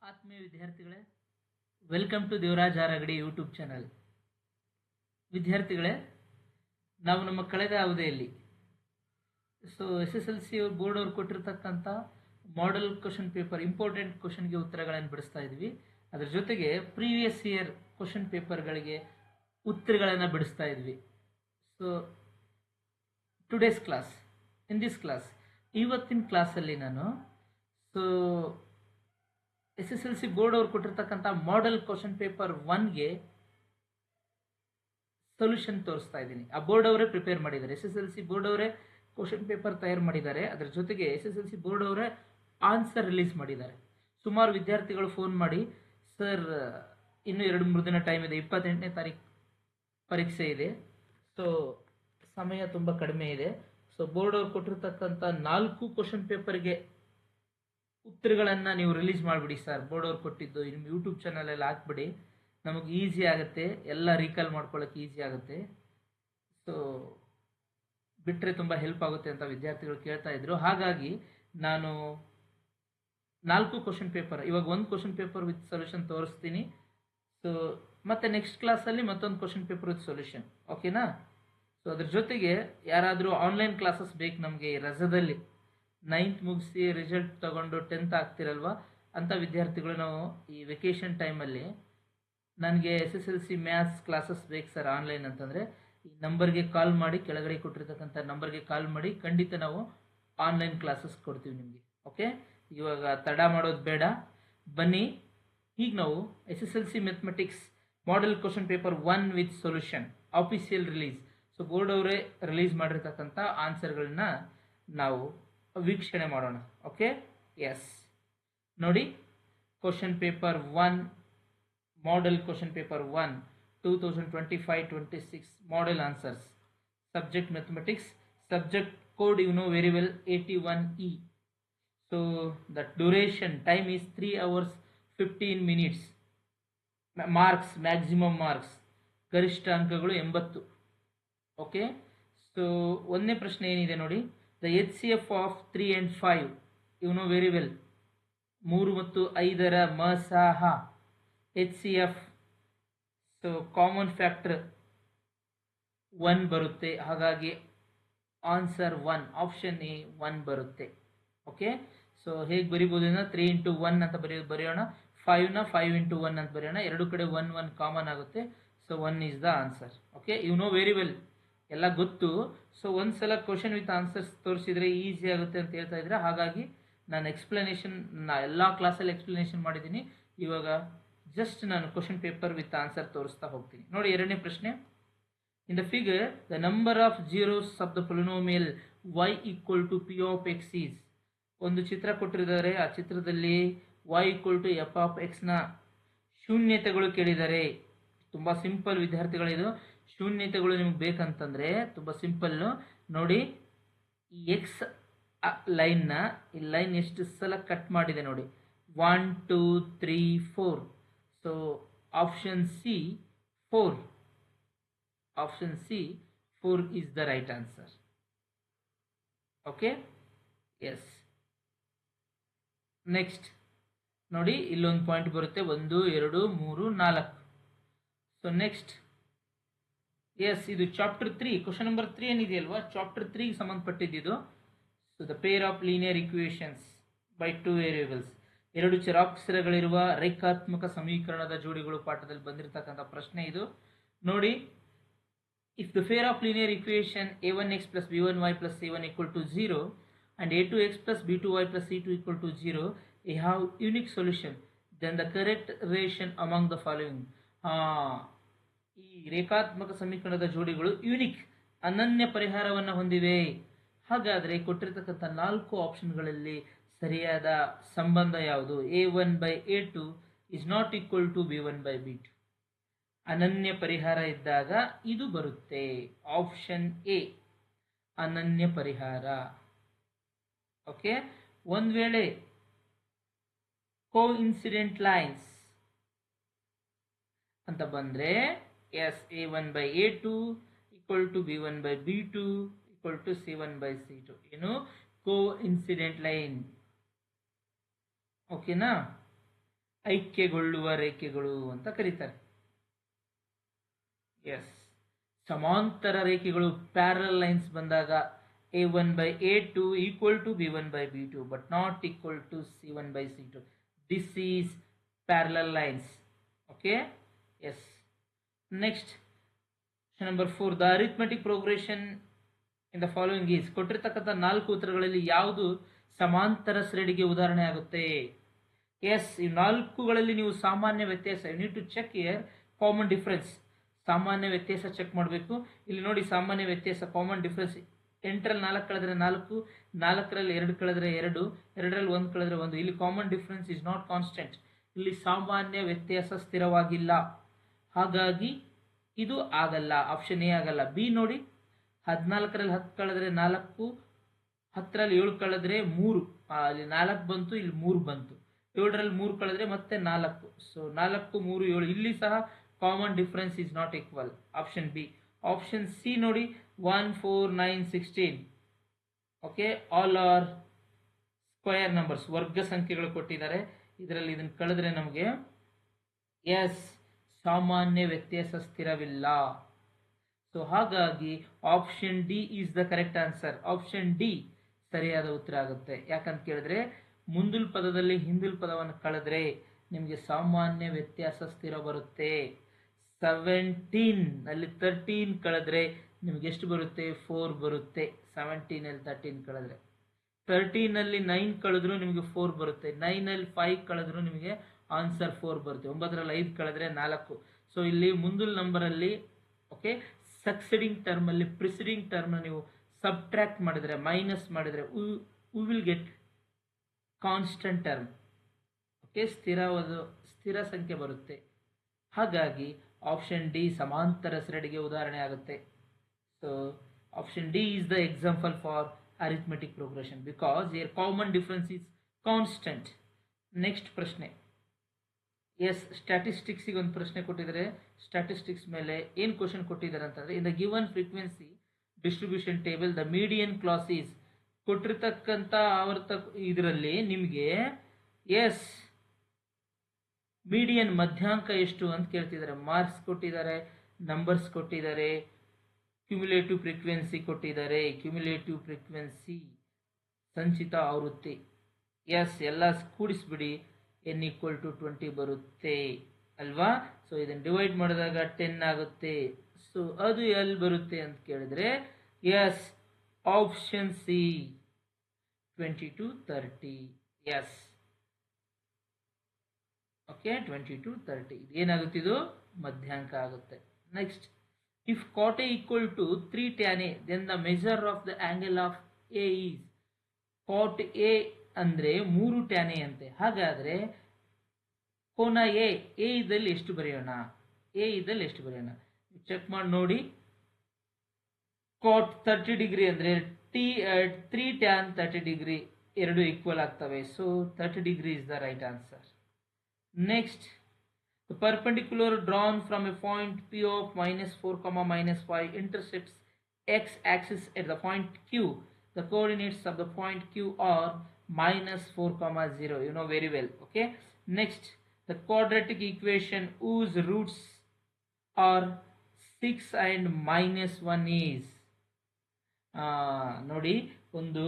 ಆತ್ಮೀಯ ವಿದ್ಯಾರ್ಥಿಗಳೇ, welcome to Devaraj Aragadi YouTube channel. ವಿದ್ಯಾರ್ಥಿಗಳೇ, ನಾವು ನಮ್ಮ ಕಳೆದ ಅವಧಿಯಲ್ಲಿ SSLC ಬೋರ್ಡ್ ಅವರು ಕೊಟ್ಟಿರ್ತಕ್ಕಂಥ ಮಾಡೆಲ್ ಕ್ವಶನ್ ಪೇಪರ್, ಇಂಪಾರ್ಟೆಂಟ್ ಕ್ವಶನ್ಗೆ ಉತ್ತರಗಳನ್ನು ಬಿಡಿಸ್ತಾ ಇದ್ವಿ. ಅದರ ಜೊತೆಗೆ ಪ್ರೀವಿಯಸ್ ಇಯರ್ ಕ್ವಶನ್ ಪೇಪರ್ಗಳಿಗೆ ಉತ್ತರಗಳನ್ನು ಬಿಡಿಸ್ತಾ ಇದ್ವಿ. So today's class, in this class, ಇವತ್ತಿನ ಕ್ಲಾಸಲ್ಲಿ ನಾನು SSLC ಬೋರ್ಡ್ ಅವರು ಕೊಟ್ಟಿರ್ತಕ್ಕಂಥ ಮಾಡೆಲ್ ಕ್ವಶನ್ ಪೇಪರ್ 1ಗೆ ಸೊಲ್ಯೂಷನ್ ತೋರಿಸ್ತಾ ಇದ್ದೀನಿ. ಆ ಬೋರ್ಡ್ ಅವರೇ ಪ್ರಿಪೇರ್ ಮಾಡಿದ್ದಾರೆ, SSLC ಬೋರ್ಡ್ ಅವರೇ ಕ್ವಶನ್ ಪೇಪರ್ ತಯಾರು ಮಾಡಿದ್ದಾರೆ. ಅದರ ಜೊತೆಗೆ SSLC ಬೋರ್ಡ್ ಅವರೇ ಆನ್ಸರ್ ರಿಲೀಸ್ ಮಾಡಿದ್ದಾರೆ. ಸುಮಾರು ವಿದ್ಯಾರ್ಥಿಗಳು ಫೋನ್ ಮಾಡಿ, ಸರ್ ಇನ್ನೂ 2-3 ದಿನ ಟೈಮ್ ಇದೆ, 28ನೇ ತಾರೀಕು ಪರೀಕ್ಷೆ ಇದೆ, ಸೊ ಸಮಯ ತುಂಬ ಕಡಿಮೆ ಇದೆ, ಸೊ ಬೋರ್ಡ್ ಅವ್ರು ಕೊಟ್ಟಿರ್ತಕ್ಕಂಥ 4 ಕ್ವಶನ್ ಪೇಪರ್ಗೆ ಉತ್ತರಗಳನ್ನು ನೀವು ರಿಲೀಸ್ ಮಾಡಿಬಿಡಿ ಸರ್, ಬೋರ್ಡ್ ಅವ್ರು ಕೊಟ್ಟಿದ್ದು ನಿಮ್ಮ ಯೂಟ್ಯೂಬ್ ಚಾನಲಲ್ಲಿ ಹಾಕ್ಬಿಡಿ, ನಮಗೆ ಈಸಿ ಆಗುತ್ತೆ, ಎಲ್ಲ ರೀಕಾಲ್ ಮಾಡ್ಕೊಳ್ಳೋಕೆ ಈಸಿ ಆಗುತ್ತೆ, ಸೊ ಬಿಟ್ಟರೆ ತುಂಬ ಹೆಲ್ಪ್ ಆಗುತ್ತೆ ಅಂತ ವಿದ್ಯಾರ್ಥಿಗಳು ಕೇಳ್ತಾ ಇದ್ರು. ಹಾಗಾಗಿ ನಾನು 4 ಕ್ವಶನ್ ಪೇಪರ್, ಇವಾಗ 1 ಕ್ವಶನ್ ಪೇಪರ್ ವಿತ್ ಸೊಲ್ಯೂಷನ್ ತೋರಿಸ್ತೀನಿ. ಸೊ ಮತ್ತೆ ನೆಕ್ಸ್ಟ್ ಕ್ಲಾಸಲ್ಲಿ ಮತ್ತೊಂದು ಕ್ವಶನ್ ಪೇಪರ್ ವಿತ್ ಸೊಲ್ಯೂಷನ್, ಓಕೆನಾ? ಸೊ ಅದ್ರ ಜೊತೆಗೆ ಯಾರಾದರೂ ಆನ್ಲೈನ್ ಕ್ಲಾಸಸ್ ಬೇಕು ನಮಗೆ ರಜದಲ್ಲಿ, 9th ಮುಗಿಸಿ ರಿಸಲ್ಟ್ ತಗೊಂಡು 10th ಆಗ್ತಿರಲ್ವ ಅಂಥ ವಿದ್ಯಾರ್ಥಿಗಳು, ನಾವು ಈ ವೆಕೇಷನ್ ಟೈಮಲ್ಲಿ ನನಗೆ SSLC ಮ್ಯಾಥ್ಸ್ ಕ್ಲಾಸಸ್ ಬೇಕು ಸರ್ ಆನ್ಲೈನ್ ಅಂತಂದರೆ ಈ ನಂಬರ್ಗೆ ಕಾಲ್ ಮಾಡಿ, ಕೆಳಗಡೆ ಕೊಟ್ಟಿರ್ತಕ್ಕಂಥ ನಂಬರ್ಗೆ ಕಾಲ್ ಮಾಡಿ, ಖಂಡಿತ ನಾವು ಆನ್ಲೈನ್ ಕ್ಲಾಸಸ್ ಕೊಡ್ತೀವಿ ನಿಮಗೆ. ಓಕೆ, ಇವಾಗ ತಡ ಮಾಡೋದು ಬೇಡ, ಬನ್ನಿ. ಈಗ ನಾವು SSLC mathematics model question paper 1 with solution official release, so board ಅವರೇ ರಿಲೀಸ್ ಮಾಡಿರ್ತಕ್ಕಂಥ ಆನ್ಸರ್ಗಳನ್ನ ನಾವು ವೀಕ್ಷಣೆ ಮಾಡೋಣ. ಓಕೆ, ಎಸ್, ನೋಡಿ, question paper 1, model question paper 1 2025-26 model answers, subject mathematics, subject code you know very well, 81E. So the duration time is 3 hours 15 minutes. Marks, maximum marks, ಗರಿಷ್ಠ ಅಂಕಗಳು 80. Okay, so ಒಂದನೇ ಪ್ರಶ್ನೆ ಏನಿದೆ ನೋಡಿ, the HCF of 3 and 5 you know very well, 3 ಮತ್ತು 5ರ ಮಸಹ HCF, so common factor 1 ಬರುತ್ತೆ, ಹಾಗಾಗಿ answer 1, option A 1 ಬರುತ್ತೆ. ಓಕೆ, ಸೊ ಹೇಗೆ ಬರಿಬೋದು ಅಂದರೆ 3 into 1 ಅಂತ ಬರೆಯೋಣ, 5ನ 5 into 1 ಅಂತ ಬರೆಯೋಣ, ಎರಡು ಕಡೆ 1 ಕಾಮನ್ ಆಗುತ್ತೆ, so 1 is the answer. Okay, you know very well, ಎಲ್ಲ ಗೊತ್ತು. ಸೊ ಒಂದ್ಸಲ ಕ್ವಶನ್ ವಿತ್ ಆನ್ಸರ್ಸ್ ತೋರಿಸಿದ್ರೆ ಈಸಿ ಆಗುತ್ತೆ ಅಂತ ಹೇಳ್ತಾ ಇದ್ರೆ, ಹಾಗಾಗಿ ನಾನು ಎಕ್ಸ್ಪ್ಲನೇಷನ್ ಎಲ್ಲ ಕ್ಲಾಸಲ್ಲಿ ಎಕ್ಸ್ಪ್ಲನೇಷನ್ ಮಾಡಿದ್ದೀನಿ. ಇವಾಗ ಜಸ್ಟ್ ನಾನು ಕ್ವಶನ್ ಪೇಪರ್ ವಿತ್ ಆನ್ಸರ್ ತೋರಿಸ್ತಾ ಹೋಗ್ತೀನಿ. ನೋಡಿ, ಎರಡನೇ ಪ್ರಶ್ನೆ, in the figure the number of zeros of the polynomial y equal to p of x is, ಒಂದು ಚಿತ್ರ ಕೊಟ್ಟಿದ್ದಾರೆ, ಆ ಚಿತ್ರದಲ್ಲಿ y equal to f of x ನ ಶೂನ್ಯತೆಗಳು ಕೇಳಿದ್ದಾರೆ. ತುಂಬ ಸಿಂಪಲ್ ವಿದ್ಯಾರ್ಥಿಗಳಿದು, ಶೂನ್ಯತೆಗಳು ನಿಮ್ಗೆ ಬೇಕಂತಂದರೆ ತುಂಬ ಸಿಂಪಲ್ಲು. ನೋಡಿ, ಈ ಎಕ್ಸ್ ಲೈನ್ನ, ಈ ಲೈನ್ ಎಷ್ಟು ಸಲ ಕಟ್ ಮಾಡಿದೆ ನೋಡಿ, 1 2 3 4, so option C 4, option C 4 is the right answer. Okay, yes. Next ನೋಡಿ, ಇಲ್ಲೊಂದು ಪಾಯಿಂಟ್ ಬರುತ್ತೆ, 1 2 3 4. ಸೊ ನೆಕ್ಸ್ಟ್, ಎಸ್, ಇದು ಚಾಪ್ಟರ್ 3, ಕ್ವಶನ್ ನಂಬರ್ 3 ಏನಿದೆಯಲ್ವಾ, ಚಾಪ್ಟರ್ 3ಗೆ ಸಂಬಂಧಪಟ್ಟಿದ್ದು. So the pair of linear equations by 2 variables, 2 ಚರಾಕ್ಷರಗಳಿರುವ ರೇಖಾತ್ಮಕ ಸಮೀಕರಣದ ಜೋಡಿಗಳು ಪಾಠದಲ್ಲಿ ಬಂದಿರತಕ್ಕಂಥ ಪ್ರಶ್ನೆ ಇದು. ನೋಡಿ, if the pair of linear equation a1x plus b1y plus c1 equal to 0 and a2x plus b2y plus c2 equal to 0, we have unique solution, then the correct relation among the following. ಈ ರೇಖಾತ್ಮಕ ಸಮೀಕರಣದ ಜೋಡಿಗಳು unique, ಅನನ್ಯ ಪರಿಹಾರವನ್ನು ಹೊಂದಿವೆ. ಹಾಗಾದರೆ ಕೊಟ್ಟಿರ್ತಕ್ಕಂಥ 4 ಆಪ್ಷನ್ಗಳಲ್ಲಿ ಸರಿಯಾದ ಸಂಬಂಧ ಯಾವುದು? a1/a2 is not equal to b1/b2. ಅನನ್ಯ ಪರಿಹಾರ ಇದ್ದಾಗ ಇದು ಬರುತ್ತೆ, ಆಪ್ಷನ್ ಎ ಅನನ್ಯ ಪರಿಹಾರ. ಓಕೆ, ಒಂದು ವೇಳೆ ಕೋಇನ್ಸಿಡೆಂಟ್ ಲೈನ್ಸ್ ಅಂತ ಬಂದರೆ, S, a1/a2 equal to b1/b2 equal to c1/c2, ಏನು ಕೋಇನ್ಸಿಡೆಂಟ್ ಲೈನ್. ಓಕೆನಾ? ಐಕ್ಯಗೊಳ್ಳುವ ರೇಖೆಗಳು ಅಂತ ಕರೀತಾರೆ. ಎಸ್, ಸಮಾಂತರ ರೇಖೆಗಳು ಪ್ಯಾರಲ್ ಲೈನ್ಸ್ ಬಂದಾಗ a1 by a2 equal to b1 by b2 but not equal to c1 by c2. This is parallel lines. Okay, yes. Next, question number 4. The arithmetic progression in the following is, ಕೊಟ್ಟಿರತಕ್ಕಂಥ 4 ಉತ್ತರಗಳಲ್ಲಿ ಯಾವುದು ಸಮಾಂತರ ಶ್ರೇಣಿಗೆ ಉದಾಹರಣೆ ಆಗುತ್ತೆ? S, ಈ 4ಗಳಲ್ಲಿ ನೀವು ಸಾಮಾನ್ಯ ವ್ಯತ್ಯಾಸ, you need to check here common difference. ಸಾಮಾನ್ಯ ವ್ಯತ್ಯಾಸ ಚೆಕ್ ಮಾಡಬೇಕು. ಇಲ್ಲಿ ನೋಡಿ, ಸಾಮಾನ್ಯ ವ್ಯತ್ಯಾಸ ಕಾಮನ್ ಡಿಫರೆನ್ಸ್. 8ರಲ್ಲಿ 4 ಕಳೆದ್ರೆ 4, 4ರಲ್ಲಿ 2 ಕಳೆದ್ರೆ 2, 2ರಲ್ಲಿ 1 ಕಳೆದ್ರೆ 1. ಇಲ್ಲಿ common difference is not constant. ಇಲ್ಲಿ ಸಾಮಾನ್ಯ ವ್ಯತ್ಯಾಸ ಸ್ಥಿರವಾಗಿಲ್ಲ, ಹಾಗಾಗಿ ಇದು ಆಗಲ್ಲ, ಆಪ್ಷನ್ ಎ ಆಗಲ್ಲ. ಬಿ ನೋಡಿ, 14ರಲ್ಲಿ 10 ಕಳೆದ್ರೆ 4, 10ರಲ್ಲಿ 7 ಕಳೆದ್ರೆ 3, ಅಲ್ಲಿ 4 ಬಂತು, ಇಲ್ಲಿ 3 ಬಂತು. 7ರಲ್ಲಿ 3 ಕಳೆದ್ರೆ ಮತ್ತೆ 4. ಸೊ 4, 3, 7. ಇಲ್ಲಿ ಸಹ common difference is not equal. Option B. Option C ನೋಡಿ, 1, 4, 9, 16. Okay, all are square numbers, ವರ್ಗ ಸಂಖ್ಯೆಗಳು ಕೊಟ್ಟಿದ್ದಾರೆ. ಇದರಲ್ಲಿ ಇದನ್ನು ಕಳೆದ್ರೆ ನಮಗೆ ಎಸ್, ಸಾಮಾನ್ಯ ವ್ಯತ್ಯಾಸ ಸ್ಥಿರವಿಲ್ಲ. ಸೊ ಹಾಗಾಗಿ option D is the correct answer. Option D ಸರಿಯಾದ ಉತ್ತರ ಆಗುತ್ತೆ. ಯಾಕಂತ ಕೇಳಿದ್ರೆ, ಮುಂದಿನ ಪದದಲ್ಲಿ ಹಿಂದಿನ ಪದವನ್ನು ಕಳೆದ್ರೆ ನಿಮಗೆ ಸಾಮಾನ್ಯ ವ್ಯತ್ಯಾಸ ಸ್ಥಿರ ಬರುತ್ತೆ. 17 ಅಲ್ಲಿ 13 ಕಳೆದ್ರೆ ನಿಮ್ಗೆ ಎಷ್ಟು ಬರುತ್ತೆ? 4 ಬರುತ್ತೆ. 17 ಅಲ್ಲಿ 13 ಕಳೆದ್ರೆ, 13 ಅಲ್ಲಿ 9 ಕಳೆದ್ರು ನಿಮಗೆ 4 ಬರುತ್ತೆ. 9 ಅಲ್ಲಿ 5 ಕಳೆದ್ರು ನಿಮಗೆ ಆನ್ಸರ್ 4 ಬರುತ್ತೆ. 9ರಲ್ಲಿ 5 ಕಳೆದ್ರೆ 4. ಸೊ ಇಲ್ಲಿ ಮುಂದಿನ ನಂಬರ್ ಅಲ್ಲಿ, ಓಕೆ, ಸಕ್ಸೆಡಿಂಗ್ ಟರ್ಮ್ ಅಲ್ಲಿ ಪ್ರಿಸಿಡಿಂಗ್ ಟರ್ಮ್ ನೀವು ಸಬ್ಟ್ರಾಕ್ಟ್ ಮಾಡಿದ್ರೆ, ಮೈನಸ್ ಮಾಡಿದ್ರೆ, we will get constant term. Okay, ಸ್ಥಿರ ಸಂಖ್ಯೆ ಬರುತ್ತೆ. ಹಾಗಾಗಿ ಆಪ್ಷನ್ ಡಿ ಸಮಾಂತರ ಶ್ರೇಣಿಗೆ ಉದಾಹರಣೆ ಆಗುತ್ತೆ. So option D is the example for arithmetic progression because here common difference is constant. Next ಪ್ರಶ್ನೆ. ಎಸ್, ಸ್ಟ್ಯಾಟಿಸ್ಟಿಕ್ಸಿಗೆ ಒಂದು ಪ್ರಶ್ನೆ ಕೊಟ್ಟಿದ್ದಾರೆ. ಸ್ಟ್ಯಾಟಿಸ್ಟಿಕ್ಸ್ ಮೇಲೆ ಏನು ಕ್ವಶನ್ ಕೊಟ್ಟಿದ್ದಾರೆ ಅಂತಂದರೆ, in the given frequency distribution table the median class is, ಕೊಟ್ಟಿರ್ತಕ್ಕಂಥ ಇದರಲ್ಲಿ ನಿಮಗೆ ಎಸ್ ಮೀಡಿಯನ್ ಮಧ್ಯಾಂಕ ಎಷ್ಟು ಅಂತ ಕೇಳ್ತಿದ್ದಾರೆ. ಮಾರ್ಕ್ಸ್ ಕೊಟ್ಟಿದ್ದಾರೆ, ನಂಬರ್ಸ್ ಕೊಟ್ಟಿದ್ದಾರೆ, ಕ್ಯುಮ್ಯುಲೇಟಿವ್ ಫ್ರೀಕ್ವೆನ್ಸಿ ಕೊಟ್ಟಿದ್ದಾರೆ. ಕ್ಯುಮ್ಯುಲೇಟಿವ್ ಫ್ರೀಕ್ವೆನ್ಸಿ ಸಂಚಿತ ಆವೃತ್ತಿ. ಎಸ್, ಎಲ್ಲ ಕೂಡಿಸ್ಬಿಡಿ, n = 20 ಬರುತ್ತೆ ಅಲ್ವಾ? ಸೊ ಇದನ್ನು ಡಿವೈಡ್ ಮಾಡಿದಾಗ 10 ಆಗುತ್ತೆ. ಸೊ ಅದು ಎಲ್ಲಿ ಬರುತ್ತೆ ಅಂತ ಕೇಳಿದ್ರೆ, yes, option C 20 to 30. Yes, okay, 20 to 30 ಏನಾಗುತ್ತೆ? ಇದು ಮಧ್ಯಾಂಕ ಆಗುತ್ತೆ. Next, if cot A = 3 tan A, then the measure of the angle of A is. cot A ಅಂದ್ರೆ 3 tan A ಅಂತೆ. ಹಾಗಾದ್ರೆ ಕೋನ ಎ ಇದ್ದಲ್ಲಿ ಎಷ್ಟು ಬರೆಯೋಣ? ಚೆಕ್ ಮಾಡಿ ನೋಡಿ. cot 30 ಡಿಗ್ರಿ ಅಂದ್ರೆ 3 tan 30 ಡಿಗ್ರಿ ಎರಡು ಈಕ್ವಲ್ ಆಗ್ತವೆ. So 30 degree is the right answer. Next, the perpendicular drawn from a point P of -4, -5 intersects x-axis at the point Q. The coordinates of the point Q are -4, 0. You know very well. Okay. Next, the quadratic equation whose roots are 6 and -1 is. ನೋಡಿ, ಒಂದು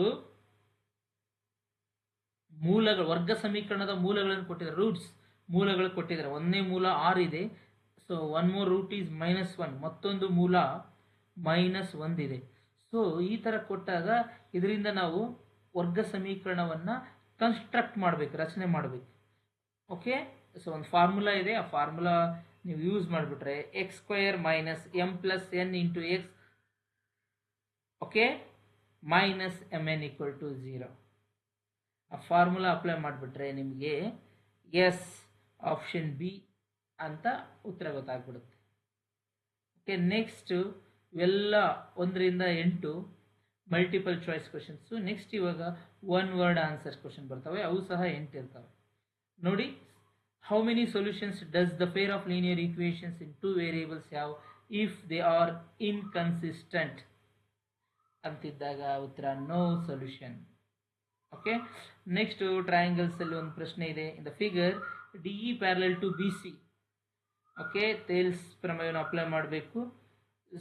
ಮೂಲಗಳು, ವರ್ಗ ಸಮೀಕರಣದ ಮೂಲಗಳನ್ನು ಕೊಟ್ಟಿದ್ದಾರೆ. Roots ಮೂಲಗಳು ಕೊಟ್ಟಿದ್ದಾರೆ. ಒಂದನೇ ಮೂಲ 6 ಇದೆ. So 1 more root is -1. ಮತ್ತೊಂದು ಮೂಲ -1 ಇದೆ. ಸೊ ಈ ಥರ ಕೊಟ್ಟಾಗ ಇದರಿಂದ ನಾವು ವರ್ಗ ಸಮೀಕರಣವನ್ನು ಕನ್ಸ್ಟ್ರಕ್ಟ್ ಮಾಡಬೇಕು, ರಚನೆ ಮಾಡಬೇಕು. ಓಕೆ, ಸೊ ಒಂದು ಫಾರ್ಮುಲಾ ಇದೆ. ಆ ಫಾರ್ಮುಲಾ ನೀವು ಯೂಸ್ ಮಾಡಿಬಿಟ್ರೆ x² - m + n × x, okay, -mn = 0. ಆ ಫಾರ್ಮುಲಾ ಅಪ್ಲೈ ಮಾಡಿಬಿಟ್ರೆ ನಿಮಗೆ ಎಸ್, ಆಪ್ಷನ್ ಬಿ ಅಂತ ಉತ್ತರ ಗೊತ್ತಾಗ್ಬಿಡುತ್ತೆ. ಓಕೆ, ನೆಕ್ಸ್ಟ್ ಇವೆಲ್ಲ 1 ರಿಂದ 8 ಮಲ್ಟಿಪಲ್ ಚಾಯ್ಸ್ ಕ್ವಶನ್ಸು. ನೆಕ್ಸ್ಟ್ ಇವಾಗ 1 ವರ್ಡ್ ಆನ್ಸರ್ಸ್ ಕ್ವಶನ್ ಬರ್ತವೆ, ಅವು ಸಹ 8 ಇರ್ತವೆ. ನೋಡಿ, how many solutions does the pair of linear equations in 2 variables have if they are inconsistent ಅಂತಿದ್ದಾಗ ಉತ್ತರ no solution. Okay, next triangles ಅಲ್ಲಿ ಒಂದು ಪ್ರಶ್ನೆ ಇದೆ. In the figure DE parallel to BC. Okay, Thales ಪ್ರಮೇಯವನ್ನು ಅಪ್ಲೈ ಮಾಡಬೇಕು.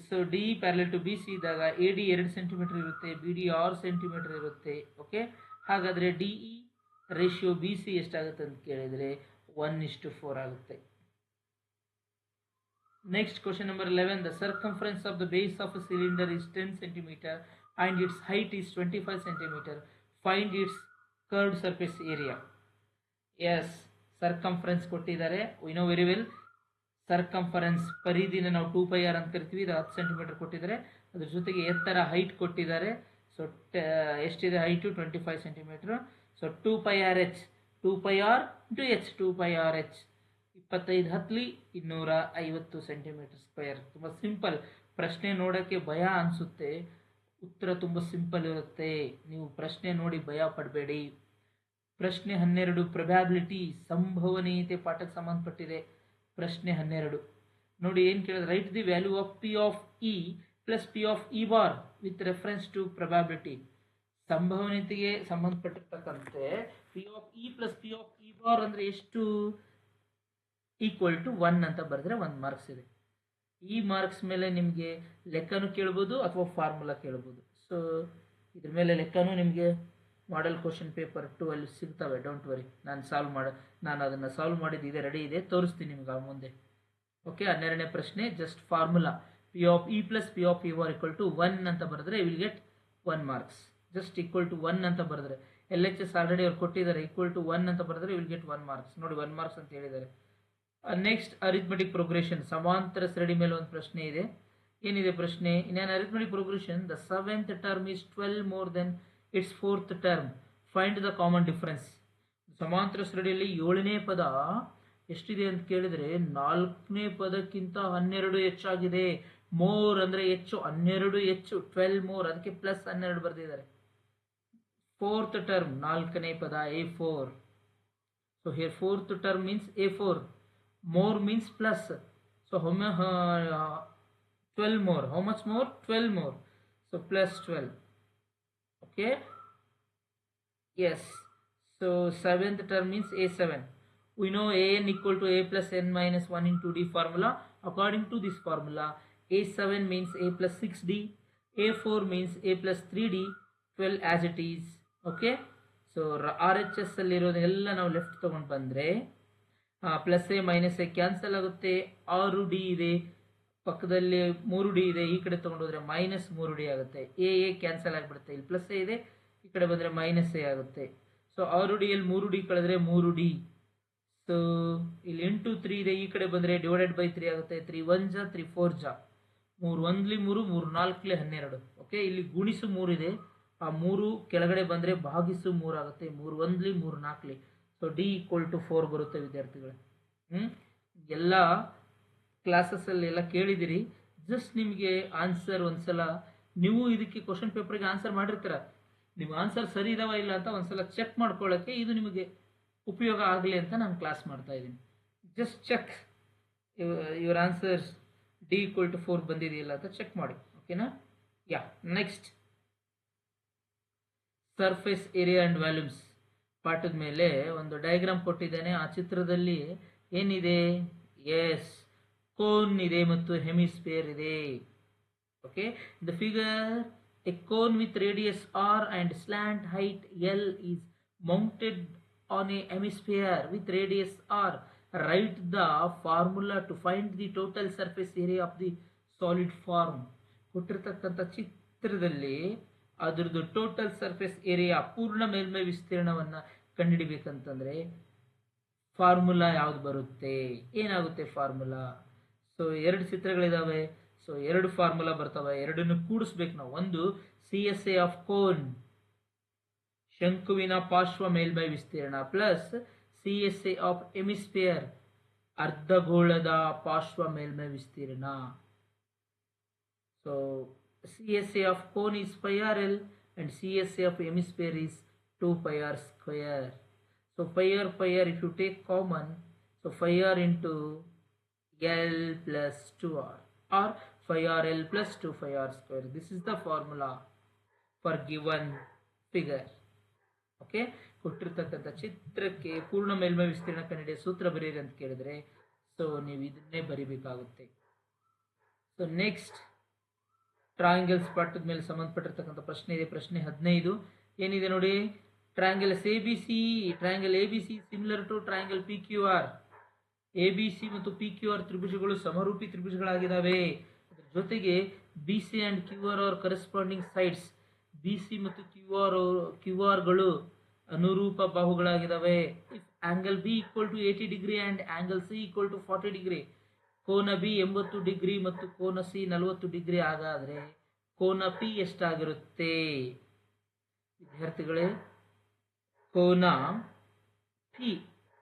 So DE parallel to BC ಇದ್ದಾಗ AD 2 centimetre ಇರುತ್ತೆ, BD 6 ಸೆಂಟಿಮೀಟರ್ ಇರುತ್ತೆ. ಓಕೆ, ಹಾಗಾದರೆ DE ರೇಷಿಯೋ BC ಎಷ್ಟಾಗುತ್ತೆ ಅಂತ ಕೇಳಿದರೆ 1:4 ಆಗುತ್ತೆ. Next, question number 11. The circumference of the base of a cylinder is 10 centimeter and its height is 25 centimeter. Find its curved surface area. Yes, circumference ಕೊಟ್ಟಿದ್ದಾರೆ. We know very well. Circumference ಪರಿಧಿನ ನಾವು 2πr ಅಂತ ಕರಿತೀವಿ. ಇದು 10 centimetre ಕೊಟ್ಟಿದ್ದಾರೆ. ಅದ್ರ ಜೊತೆಗೆ ಎತ್ತರ ಹೈಟ್ ಕೊಟ್ಟಿದ್ದಾರೆ. ಸೊ ಎಷ್ಟಿದೆ height? 25 centimetre. So 2πrh, 2πr into h, 2πrh 25 ಹತ್ಲಿ 250 centimetre square. ತುಂಬ ಸಿಂಪಲ್. ಪ್ರಶ್ನೆ ನೋಡೋಕ್ಕೆ ಭಯ ಅನಿಸುತ್ತೆ, ಉತ್ತರ ತುಂಬ ಸಿಂಪಲ್ ಇರುತ್ತೆ. ನೀವು ಪ್ರಶ್ನೆ ನೋಡಿ ಭಯ ಪಡಬೇಡಿ. ಪ್ರಶ್ನೆ 12 ಪ್ರೊಬ್ಯಾಬಿಲಿಟಿ, ಸಂಭವನೀಯತೆ ಪಾಠಕ್ಕೆ ಸಂಬಂಧಪಟ್ಟಿದೆ. ಪ್ರಶ್ನೆ 12 ನೋಡಿ ಏನು ಕೇಳಿದ್ರೆ, write the value of P of E plus P of E bar with reference to probability. ಸಂಭವನೀಯತೆಗೆ ಸಂಬಂಧಪಟ್ಟಿರ್ತಕ್ಕಂತೆ P of E plus P of E bar ಅಂದರೆ ಎಷ್ಟು? ಈಕ್ವಲ್ ಟು 1 ಅಂತ ಬರೆದ್ರೆ 1 ಮಾರ್ಕ್ಸ್ ಇದೆ. ಈ ಮಾರ್ಕ್ಸ್ ಮೇಲೆ ನಿಮಗೆ ಲೆಕ್ಕನೂ ಕೇಳ್ಬೋದು ಅಥವಾ ಫಾರ್ಮುಲಾ ಕೇಳ್ಬೋದು. ಸೊ ಇದ್ರ ಮೇಲೆ ಲೆಕ್ಕನೂ ನಿಮಗೆ ಮಾಡೆಲ್ ಕ್ವಶನ್ ಪೇಪರ್ 2 ಅಲ್ಲಿ ಸಿಗ್ತವೆ. ಡೋಂಟ್ ವರಿ, ನಾನು ಅದನ್ನು ಸಾಲ್ವ್ ಮಾಡಿದ್ದಿದೆ, ರೆಡಿ ಇದೆ, ತೋರಿಸ್ತೀನಿ ನಿಮ್ಗೆ ಮುಂದೆ. ಓಕೆ, 12ನೇ ಪ್ರಶ್ನೆ just formula. P of E plus P of E bar equal to 1 ಅಂತ ಬರೆದ್ರೆ will get 1 marks. Just equal to 1 ಅಂತ ಬರೆದ್ರೆ, LHS ಆಲ್ರೆಡಿ ಅವ್ರು ಕೊಟ್ಟಿದ್ದಾರೆ. ಈಕ್ವಲ್ ಟು 1 ಅಂತ ಬರೆದ್ರೆ ವಿಲ್ ಗೆಟ್ 1 ಮಾರ್ಕ್ಸ್. ನೋಡಿ 1 ಮಾರ್ಕ್ಸ್ ಅಂತ ಹೇಳಿದ್ದಾರೆ. ನೆಕ್ಸ್ಟ್ ಅರಿಥ್ಮೆಟಿಕ್ ಪ್ರೋಗ್ರೆಷನ್, ಸಮಾಂತರ ಸರಡಿ ಮೇಲೆ ಒಂದು ಪ್ರಶ್ನೆ ಇದೆ. ಏನಿದೆ ಪ್ರಶ್ನೆ? In an arithmetic progression the 7th term is 12 more than its 4th term. Find the common difference. ಸಮಾಂತರ ಸರಡಿಯಲ್ಲಿ 7ನೇ ಪದ ಎಷ್ಟಿದೆ ಅಂತ ಕೇಳಿದರೆ 4ನೇ ಪದಕ್ಕಿಂತ 12 ಹೆಚ್ಚಾಗಿದೆ. ಮೋರ್ ಅಂದರೆ ಹೆಚ್ಚು, 12 ಹೆಚ್ಚು, 12 ಮೋರ್, ಅದಕ್ಕೆ ಪ್ಲಸ್ 12 ಬರೆದಿದ್ದಾರೆ. 4th ಟರ್ಮ್ 4ನೇ ಪದ A4. So here 4th term means A4. More means plus. So how much? 12 more. How much more? 12 more. So plus 12. Okay. Yes. So 7th term means A7. We know an equal to a plus n minus 1 into d formula. According to this formula, A7 means a plus 6d. A4 means a plus 3d. 12 as it is. Okay. So RHS ಅಲ್ಲಿರೋದೆಲ್ಲ ನಾವು left ತಗೊಂಡು ಬಂದರೆ plus A minus A cancel ಆಗುತ್ತೆ. 6d ಇದೆ, ಪಕ್ಕದಲ್ಲಿ 3d ಇದೆ, ಈ ಕಡೆ ತೊಗೊಂಡೋದ್ರೆ minus 3d ಆಗುತ್ತೆ. ಎ ಕ್ಯಾನ್ಸಲ್ ಆಗಿಬಿಡುತ್ತೆ. ಇಲ್ಲಿ ಪ್ಲಸ್ ಎ ಇದೆ, ಈ ಕಡೆ ಬಂದರೆ ಮೈನಸ್ ಎ ಆಗುತ್ತೆ. ಸೊ 6d ಯಲ್ಲಿ 3d ಕಳೆದ್ರೆ 3d. ಸೊ ಇಲ್ಲಿ ಇಂಟು 3 ಇದೆ, ಈ ಕಡೆ ಬಂದರೆ ಡಿವೈಡೆಡ್ ಬೈ 3 ಆಗುತ್ತೆ. 3 1 ಜಾ 3 4 ಜಾ 3 1ಲಿ 3 3 4ಲಿ 12. ಓಕೆ, ಇಲ್ಲಿ ಗುಣಿಸು 3 ಇದೆ, ಆ 3 ಕೆಳಗಡೆ ಬಂದರೆ ಭಾಗಿಸು 3 ಆಗುತ್ತೆ. 3 1ಲಿ 3 4ಲಿ. ಸೊ ಡಿ ಈಕ್ವಲ್ ಟು 4 ಬರುತ್ತೆ ವಿದ್ಯಾರ್ಥಿಗಳು. ಎಲ್ಲ ಕ್ಲಾಸಸ್ಸಲ್ಲಿ ಎಲ್ಲ ಕೇಳಿದಿರಿ. ಜಸ್ಟ್ ನಿಮಗೆ ಆನ್ಸರ್ ಒಂದ್ಸಲ ನೀವು ಇದಕ್ಕೆ ಕ್ವಶನ್ ಪೇಪರ್ಗೆ ಆನ್ಸರ್ ಮಾಡಿರ್ತೀರ, ನಿಮ್ಮ ಆನ್ಸರ್ ಸರಿ ಇದಾವ ಇಲ್ಲ ಅಂತ ಒಂದ್ಸಲ ಚೆಕ್ ಮಾಡ್ಕೊಳ್ಳೋಕ್ಕೆ ಇದು ನಿಮಗೆ ಉಪಯೋಗ ಆಗಲಿ ಅಂತ ನಾನು ಕ್ಲಾಸ್ ಮಾಡ್ತಾ ಇದ್ದೀನಿ. Just check your answers D equal to 4 ಬಂದಿದೆಯಲ್ಲ ಅಂತ ಚೆಕ್ ಮಾಡಿ. ಓಕೆನಾ? Yeah, next surface area and volumes ಪಾಠದ ಮೇಲೆ ಒಂದು ಡಯಾಗ್ರಾಮ್ ಕೊಟ್ಟಿದ್ದೇನೆ. ಆ ಚಿತ್ರದಲ್ಲಿ ಏನಿದೆ? ಎಸ್, ಕೋನ್ ಇದೆ ಮತ್ತು ಹೆಮಿಸ್ಫಿಯರ್ ಇದೆ. Okay, the figure a cone with radius R and slant height L is mounted on a hemisphere with radius R. Right the formula to find the total surface area of the solid form. ಕೊಟ್ಟಿರ್ತಕ್ಕಂಥ ಚಿತ್ರದಲ್ಲಿ ಅದರದ್ದು total surface area, ಪೂರ್ಣ ಮೇಲ್ಮೈ ವಿಸ್ತೀರ್ಣವನ್ನು ಕಂಡುಹಿಡಿಬೇಕಂತಂದರೆ formula ಯಾವ್ದು ಬರುತ್ತೆ? ಏನಾಗುತ್ತೆ formula? So 2 ಚಿತ್ರಗಳಿದಾವೆ. So 2 formula ಬರ್ತವೆ, ಎರಡನ್ನು ಕೂಡಿಸ್ಬೇಕು ನಾವು. ಒಂದು CSA ಆಫ್ ಕೋನ್, ಶಂಕುವಿನ ಪಾರ್ಶ್ವ ಮೇಲ್ಮೈ ವಿಸ್ತೀರ್ಣ, ಪ್ಲಸ್ CSA ಆಫ್ ಹೆಮಿಸ್ಫಿಯರ್, ಅರ್ಧಗೋಳದ ಪಾರ್ಶ್ವ ಮೇಲ್ಮೈ ವಿಸ್ತೀರ್ಣ. So CSA of cone is pi r L and CSA of hemisphere is 2 pi r square. So pi r if you take common, so pi r into L plus 2r or pi r L plus 2 pi r square. This is the formula for given figure. Okay, ಕೊಟ್ಟಿರ್ತಕ್ಕಂಥ ಚಿತ್ರಕ್ಕೆ ಪೂರ್ಣ ಮೇಲ್ಮೈ ವಿಸ್ತೀರ್ಣ ಕಂಡುಹಿಡಿಯ ಸೂತ್ರ ಬರೀರಿ ಅಂತ ಕೇಳಿದ್ರೆ so ನೀವು ಇದನ್ನೇ ಬರಿಬೇಕಾಗುತ್ತೆ. ಸೊ ನೆಕ್ಸ್ಟ್ ಟ್ರಯಾಂಗಲ್ಸ್ ಪಾಠದ ಮೇಲೆ ಸಂಬಂಧಪಟ್ಟಿರ್ತಕ್ಕಂಥ ಪ್ರಶ್ನೆ ಇದೆ. ಪ್ರಶ್ನೆ 15 ಏನಿದೆ ನೋಡಿ. Triangle A B C similar to triangle P Q R. A B C ಮತ್ತು ಪಿ ಕ್ಯೂ ಆರ್ ತ್ರಿಭುಜಗಳು ಸಮರೂಪಿ ತ್ರಿಭುಜಗಳಾಗಿದ್ದಾವೆ. ಅದರ ಜೊತೆಗೆ B C and Q R are corresponding sides. B C ಮತ್ತು ಕ್ಯೂ ಆರ್ಗಳು ಅನುರೂಪ ಬಾಹುಗಳಾಗಿದ್ದಾವೆ. If angle B equal to 80 degree and angle C equal to 40 degree, ಕೋನ ಬಿ 80 ಡಿಗ್ರಿ ಮತ್ತು ಕೋನ ಸಿ 40 ಡಿಗ್ರಿ ಆಗಾದ್ರೆ ಕೋನ ಪಿ ಎಷ್ಟಾಗಿರುತ್ತೆ ವಿದ್ಯಾರ್ಥಿಗಳೇ? ಕೋನ ಪಿ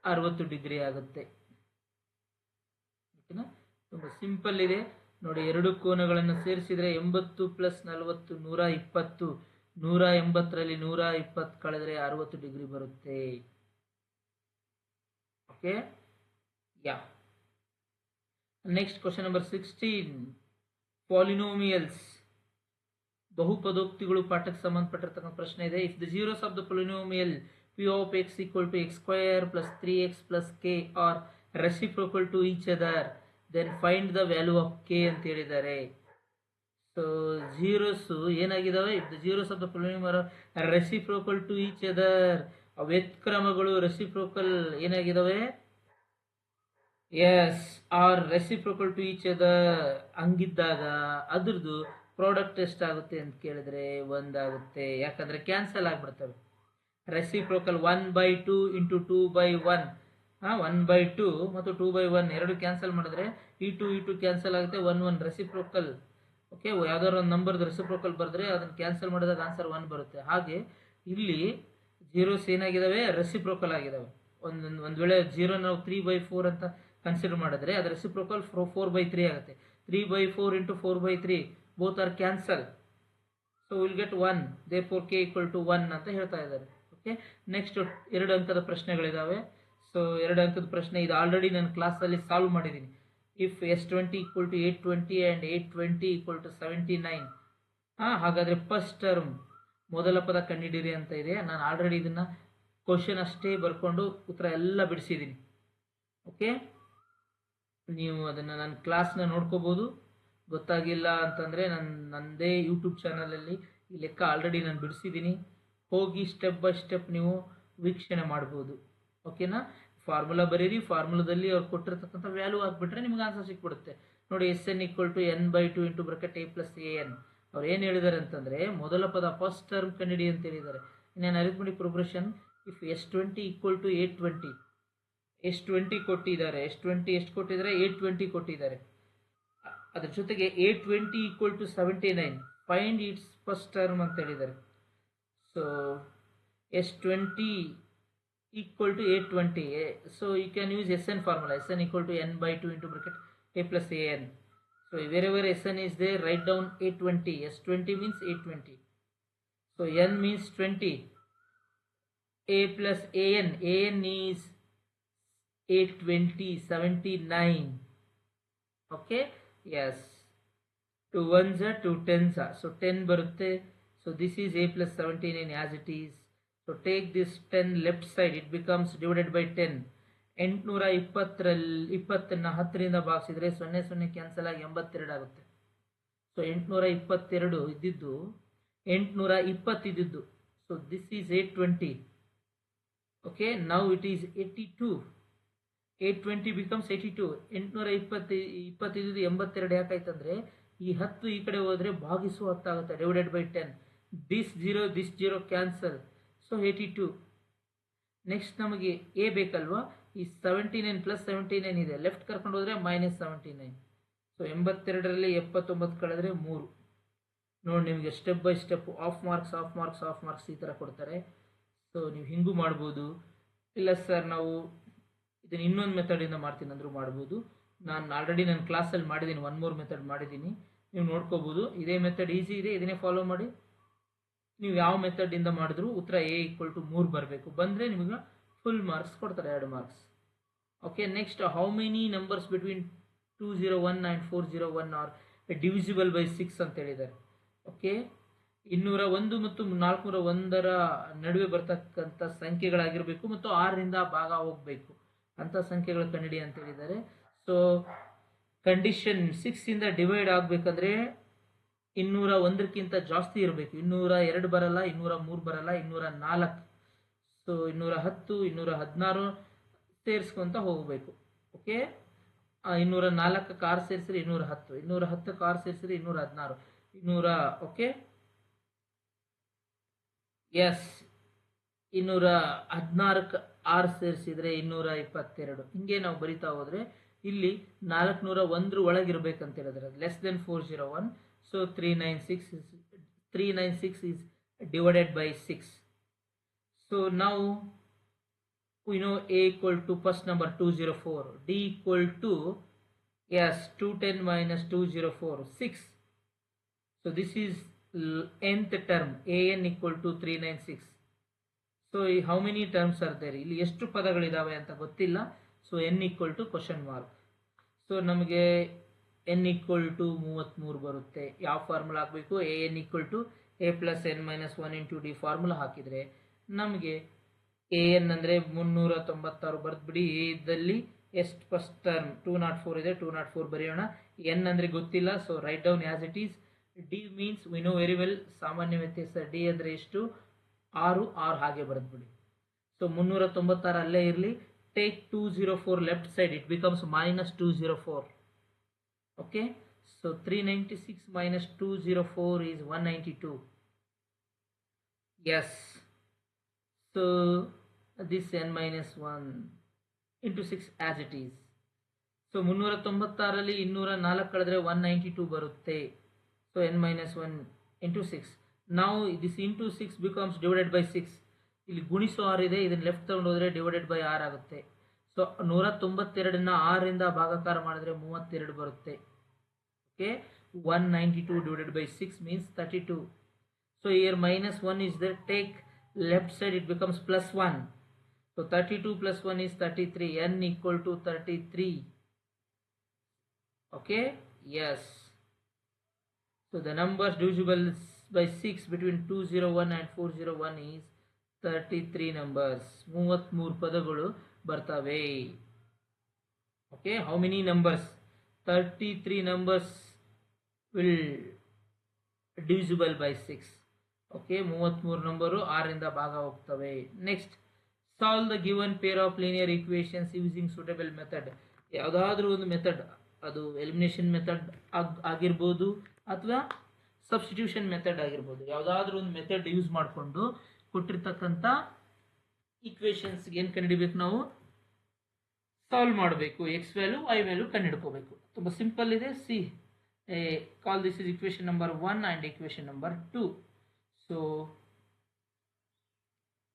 60 ಡಿಗ್ರಿ ಆಗುತ್ತೆ. ತುಂಬಾ ಸಿಂಪಲ್ ಇದೆ ನೋಡಿ. ಎರಡು ಕೋನಗಳನ್ನು ಸೇರಿಸಿದ್ರೆ 80 ಪ್ಲಸ್ 40 120. 180ರಲ್ಲಿ 120 ಕಳೆದ್ರೆ 60 ಡಿಗ್ರಿ ಬರುತ್ತೆ. Okay yeah. Next question number 16 ಪಾಲಿನೋಮಿಯಲ್ಸ್. ಬಹುಪದೋಕ್ತಿಗಳು ಪಾಠಕ್ಕೆ ಸಂಬಂಧಪಟ್ಟಿರ್ತಕ್ಕಂಥ ಪ್ರಶ್ನೆ ಇದೆ. If the zeros of the polynomial p of x equal to x square plus 3x plus k are reciprocal to each other, then find the value of k ಅಂತ ಹೇಳಿದ್ದಾರೆ. So zeros ಏನಾಗಿದ್ದಾವೆ? If the zeros of the polynomial are reciprocal to each other, ವ್ಯತ್ಕ್ರಮಗಳು reciprocal ಏನಾಗಿದ್ದಾವೆ? Yes, are reciprocal to each other ಹಂಗಿದ್ದಾಗ ಅದ್ರದ್ದು product ಎಷ್ಟಾಗುತ್ತೆ ಅಂತ ಕೇಳಿದ್ರೆ 1 ಆಗುತ್ತೆ. ಯಾಕಂದ್ರೆ ಕ್ಯಾನ್ಸಲ್ ಆಗ್ಬಿಡ್ತವೆ. ರೆಸಿಪ್ರೋಕಲ್ 1/2 ಇಂಟು 2/1, 1/2 ಮತ್ತು 2/1 ಎರಡು ಕ್ಯಾನ್ಸಲ್ ಮಾಡಿದ್ರೆ ಈ ಟು ಕ್ಯಾನ್ಸಲ್ ಆಗುತ್ತೆ. 1 ರೆಸಿಪ್ರೋಕಲ್. ಓಕೆ, ಯಾವ್ದಾದ್ರು ಒಂದು ನಂಬರ್ದು ರೆಸಿಪ್ರೋಕಲ್ ಬರೆದ್ರೆ ಅದನ್ನು ಕ್ಯಾನ್ಸಲ್ ಮಾಡಿದಾಗ ಆನ್ಸರ್ 1 ಬರುತ್ತೆ. ಹಾಗೆ ಇಲ್ಲಿ ಜೀರೋಸ್ ಏನಾಗಿದ್ದಾವೆ? ರೆಸಿಪ್ರೋಕಲ್ ಆಗಿದ್ದಾವೆ. ಒಂದು ವೇಳೆ ಜೀರೋ ನಾವು 3/4 ಅಂತ ಕನ್ಸಿಡರ್ ಮಾಡಿದ್ರೆ ಅದು ರೆಸಿಪ್ರೋಕಲ್ 4/3 ಆಗುತ್ತೆ. 3/4 into 4/3 both are cancel. So will get 1, therefore k equal to 1 ಅಂತ ಹೇಳ್ತಾ ಇದ್ದಾರೆ. ಓಕೆ, ನೆಕ್ಸ್ಟ್ 2 ಅಂಕದ ಪ್ರಶ್ನೆಗಳಿದಾವೆ. ಸೊ 2 ಅಂಕದ ಪ್ರಶ್ನೆ ಇದು ಆಲ್ರೆಡಿ ನಾನು ಕ್ಲಾಸಲ್ಲಿ ಸಾಲ್ವ್ ಮಾಡಿದ್ದೀನಿ. If S20 equal to 820 and 820 equal to 79, ಹಾಗಾದರೆ ಫಸ್ಟ್ ಟರ್ಮ್ ಮೊದಲ ಪದ ಕಂಡುಹಿಡಿಯಿರಿ ಅಂತ ಇದೆ. ನಾನು ಆಲ್ರೆಡಿ ಇದನ್ನು ಕ್ವಶನ್ ಅಷ್ಟೇ ಬರ್ಕೊಂಡು ಉತ್ತರ ಎಲ್ಲ ಬಿಡಿಸಿದ್ದೀನಿ. ಓಕೆ, ನೀವು ಅದನ್ನು ನನ್ನ ಕ್ಲಾಸ್ನ ನೋಡ್ಕೋಬೋದು. ಗೊತ್ತಾಗಿಲ್ಲ ಅಂತಂದರೆ ನನ್ನದೇ ಯೂಟ್ಯೂಬ್ ಚಾನಲಲ್ಲಿ ಈ ಲೆಕ್ಕ ಆಲ್ರೆಡಿ ನಾನು ಬಿಡಿಸಿದ್ದೀನಿ. ಹೋಗಿ ಸ್ಟೆಪ್ ಬೈ ಸ್ಟೆಪ್ ನೀವು ವೀಕ್ಷಣೆ ಮಾಡ್ಬೋದು. ಓಕೆನಾ? ಫಾರ್ಮುಲಾ ಬರೀರಿ. ಫಾರ್ಮುಲಾದಲ್ಲಿ ಅವ್ರು ಕೊಟ್ಟಿರ್ತಕ್ಕಂಥ ವ್ಯಾಲ್ಯೂ ಹಾಕ್ಬಿಟ್ರೆ ನಿಮ್ಗೆ ಆನ್ಸರ್ ಸಿಕ್ಬಿಡುತ್ತೆ. ನೋಡಿ, SN equal to n/2 into bracket a plus an. ಅವ್ರು ಏನು ಹೇಳಿದ್ದಾರೆ ಅಂತಂದರೆ ಮೊದಲ ಪದ ಫಸ್ಟ್ ಟರ್ಮ್ ಕಂಡುಹಿಡಿ ಅಂತ ಹೇಳಿದ್ದಾರೆ. ಇನ್ನೇನು arithmetic progression. If S20 equal to 820, S20 ಕೊಟ್ಟಿದ್ದಾರೆ. S20 ಎಷ್ಟು ಕೊಟ್ಟಿದ್ದಾರೆ? 820 ಕೊಟ್ಟಿದ್ದಾರೆ. ಅದ್ರ ಜೊತೆಗೆ 820 equal to 79, find it's first term ಅಂತ ಹೇಳಿದ್ದಾರೆ. So S20 equal to 820. So you can use SN formula. SN equal to n/2 into bracket a plus an. So wherever SN is there, write down 820. S20 means 820. So n means 20. A plus an. An is 820, 79. Okay? Yes. 2 1s are 2 10s are. So 10 barutte. So this is a plus 79 as it is. So take this 10 left side, it becomes divided by 10. 820 10ರಿಂದ ಭಾಗಿಸಿದ್ರೆ 0 cancel ಆಗಿ 82 ಆಗುತ್ತೆ. So 822 ಇದ್ದಿದ್ದು 820 ಇದ್ದಿದ್ದು. So this is 820. Okay, now it is 82. 820 becomes 82. 820 ಇದ್ದಿದ್ದು 82 ಯಾಕಾಯ್ತಂದ್ರೆ ಈ 10 ಈ ಕಡೆ ಹೋದ್ರೆ ಭಾಗಿಸು 10 ಆಗುತ್ತೆ. Divided by 10. This 0 cancel. So 82. Next ನಮಗೆ ಎ ಬೇಕಲ್ವಾ? ಈ 79 ಪ್ಲಸ್ 79 ಇದೆ, ಲೆಫ್ಟ್ ಕರ್ಕೊಂಡು ಹೋದರೆ -79. ಸೊ 82ರಲ್ಲಿ 79 ಕಳೆದ್ರೆ 3. ನೋಡಿ, ನಿಮಗೆ step by step of marks ಈ ಥರ ಕೊಡ್ತಾರೆ. ಸೊ ನೀವು ಹಿಂಗೂ ಮಾಡ್ಬೋದು. ಇಲ್ಲ ಸರ್ ನಾವು ಇದನ್ನು ಇನ್ನೊಂದು ಮೆಥಡಿಂದ ಮಾಡ್ತೀನಿ ಅಂದರೂ ಮಾಡ್ಬೋದು. ನಾನು ಆಲ್ರೆಡಿ ನನ್ನ ಕ್ಲಾಸಲ್ಲಿ ಮಾಡಿದ್ದೀನಿ, 1 more ಮೆಥಡ್ ಮಾಡಿದ್ದೀನಿ, ನೀವು ನೋಡ್ಕೋಬೋದು. ಇದೇ ಮೆಥಡ್ ಈಸಿ ಇದೆ, ಇದನ್ನೇ ಫಾಲೋ ಮಾಡಿ. ನೀವು ಯಾವ ಮೆಥಡಿಂದ ಮಾಡಿದ್ರು ಉತ್ತರ A equal to 3 ಬರಬೇಕು. ಬಂದರೆ ನಿಮಗೆ ಫುಲ್ ಮಾರ್ಕ್ಸ್ ಕೊಡ್ತಾರೆ, 2 marks. Okay, next how many numbers between 201 and 401 are divisible by 6 ಅಂತ ಹೇಳಿದ್ದಾರೆ. ಓಕೆ, 201 ಮತ್ತು 401ರ ನಡುವೆ ಬರ್ತಕ್ಕಂಥ ಸಂಖ್ಯೆಗಳಾಗಿರಬೇಕು ಮತ್ತು 6ರಿಂದ ಭಾಗ ಹೋಗಬೇಕು ಅಂತ ಸಂಖ್ಯೆಗಳ ಕಂಡಿಡಿ ಅಂತ ಹೇಳಿದ್ದಾರೆ. ಸೊ ಕಂಡೀಷನ್ 6 ಇಂದ ಡಿವೈಡ್ ಆಗಬೇಕಂದ್ರೆ 201ಕ್ಕಿಂತ ಜಾಸ್ತಿ ಇರಬೇಕು. 202 ಬರಲ್ಲ, 203 ಬರಲ್ಲ, 204. ಸೊ 210, 216 ಸೇರಿಸ್ಕೊಂತ ಹೋಗಬೇಕು. ಓಕೆ, 204 ಕಾರ್ ಸೇರಿಸಿದ್ರೆ 210, 210 ಕಾರ್ ಸೇರಿಸಿದ್ರೆ 216, 200. ಓಕೆ, ಎಸ್, 216 ಆರ್ ಸೇರಿಸಿದ್ರೆ 222. ಹಿಂಗೆ ನಾವು ಬರಿತಾ ಹೋದ್ರೆ ಇಲ್ಲಿ 401 ಒಳಗಿರ್ಬೇಕಂತ ಹೇಳಿದ್ರೆ less than 401. So 396 is divided by 6. So now we know A equal to first number 204, D equal to, yes, 210 minus 204, 6. So this is nth term, an equal to 396. So how many terms are there? ಇಲ್ಲಿ ಎಷ್ಟು ಪದಗಳಿದಾವೆ ಅಂತ ಗೊತ್ತಿಲ್ಲ. So n equal to question mark. So ನಮಗೆ n equal to 33 ಬರುತ್ತೆ. ಯಾವ formula ಹಾಕಬೇಕು? an equal to a plus n minus 1 into d formula ಹಾಕಿದರೆ ನಮಗೆ an ಅಂದರೆ 396 ಬರೆದ್ಬಿಡಿ. a ಇದ್ದಲ್ಲಿ ಎಷ್ಟು ಫಸ್ಟ್ ಟರ್ಮ್ 204 ಇದೆ, 204 ಬರೆಯೋಣ. n ಅಂದರೆ ಗೊತ್ತಿಲ್ಲ, so write down as it is. d means we know very well, ಸಾಮಾನ್ಯ ವ್ಯತ್ಯಾಸ. d ಅಂದರೆ ಎಷ್ಟು? 6 ಹಾಗೆ ಬರೆದ್ಬಿಡಿ. ಸೊ 396 ಅಲ್ಲೇ ಇರಲಿ. Take 204 left side, it becomes minus 204. Okay, so 396 minus 204 is 192. Yes, so this n minus 1 into 6 as it is. So 396ರಲ್ಲಿ 204 ಕಳೆದ್ರೆ 192 ಬರುತ್ತೆ. So n minus 1 into 6. Now this into 6 becomes divided by 6. ಇಲ್ಲಿ ಗುಣಿಸು 6 ಇದೆ, ಇದನ್ನ left ತಗೊಂಡು ಹೋದ್ರೆ divided by 6 ಆಗುತ್ತೆ. So 192ನ್ನ 6ರಿಂದ ಭಾಗಾಕಾರ ಮಾಡಿದ್ರೆ 32 ಬರುತ್ತೆ. Okay, 192 divided by 6 means 32. So here minus 1 is there, take left side, it becomes plus 1. So 32 plus 1 is 33, n equal to 33. Okay, yes. So the numbers divisible by 6 between 201 and 401 is 33 numbers. 33 ಪದಗಳು ಬರ್ತವೆ. Okay, how many numbers? 33 numbers will divisible by 6. Okay, 33 number 6ರಿಂದ ಭಾಗ ಹೋಗ್ತವೆ. Next, solve the given peer of linear equations using suitable method. ಯಾವುದಾದ್ರೂ ಒಂದು method, ಅದು elimination method ಆಗಿರ್ಬೋದು ಅಥವಾ substitution method ಆಗಿರ್ಬೋದು, ಯಾವುದಾದ್ರೂ ಒಂದು ಮೆಥಡ್ ಯೂಸ್ ಮಾಡಿಕೊಂಡು ಕೊಟ್ಟಿರ್ತಕ್ಕಂಥ ಈಕ್ವೇಷನ್ಸ್ಗೆ ಏನು ಕಂಡುಹಿಡಿಬೇಕು? ನಾವು ಸಾಲ್ವ್ ಮಾಡಬೇಕು. ಎಕ್ಸ್ ವ್ಯಾಲ್ಯೂ ವೈ ವ್ಯಾಲ್ಯೂ ಕಂಡುಹಿಡ್ಕೋಬೇಕು. ತುಂಬ ಸಿಂಪಲ್ ಇದೆ. See, call this is equation number 1 and equation number 2. So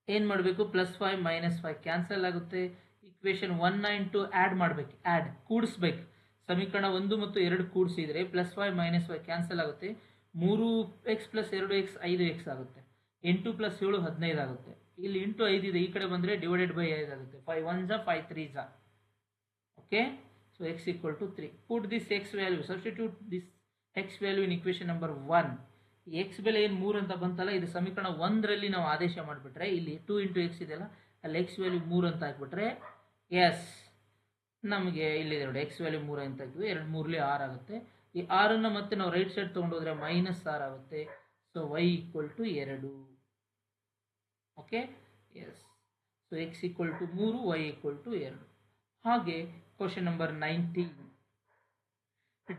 ಏನು ಮಾಡಬೇಕು? +5 -5 ಕ್ಯಾನ್ಸಲ್ ಆಗುತ್ತೆ. ಇಕ್ವೇಷನ್ 1 and 2 ಆ್ಯಡ್ ಮಾಡಬೇಕು, ಆ್ಯಡ್ ಕೂಡಿಸ್ಬೇಕು. ಸಮೀಕರಣ 1 ಮತ್ತು 2 ಕೂಡಿಸಿದರೆ +5 -5 ಕ್ಯಾನ್ಸಲ್ ಆಗುತ್ತೆ. 3x + 2x 5x ಆಗುತ್ತೆ. 8 + 7 15 ಆಗುತ್ತೆ. ಇಲ್ಲಿ ಇಂಟು 5 ಇದೆ, ಈ ಕಡೆ ಬಂದರೆ ಡಿವೈಡೆಡ್ ಬೈ 5 ಆಗುತ್ತೆ. 5 1 5 3 okay. So x equal to 3. Put this x value, substitute this x value in equation number 1. x ಬೆಲೆ ಏನು 3 ಅಂತ ಬಂತಲ್ಲ, ಇದು ಸಮೀಕರಣ 1ರಲ್ಲಿ ನಾವು ಆದೇಶ ಮಾಡಿಬಿಟ್ರೆ ಇಲ್ಲಿ 2 × x ಇದೆಯಲ್ಲ, ಅಲ್ಲಿ x ವ್ಯಾಲ್ಯೂ 3 ಅಂತ ಹಾಕ್ಬಿಟ್ರೆ ಎಸ್, ನಮಗೆ ಇಲ್ಲಿದೆ ನೋಡಿ, x ವ್ಯಾಲ್ಯೂ 3 ಅಂತ ಹಾಕಿದ್ವಿ. 2 3 6 ಆಗುತ್ತೆ. ಈ 6ನ್ನು ಮತ್ತೆ ನಾವು ರೈಟ್ ಸೈಡ್ ತೊಗೊಂಡೋದ್ರೆ -6 ಆಗುತ್ತೆ. So y equal to 2. Okay, yes. So x equal to 3, y equal to 2. ಹಾಗೆ question number 19,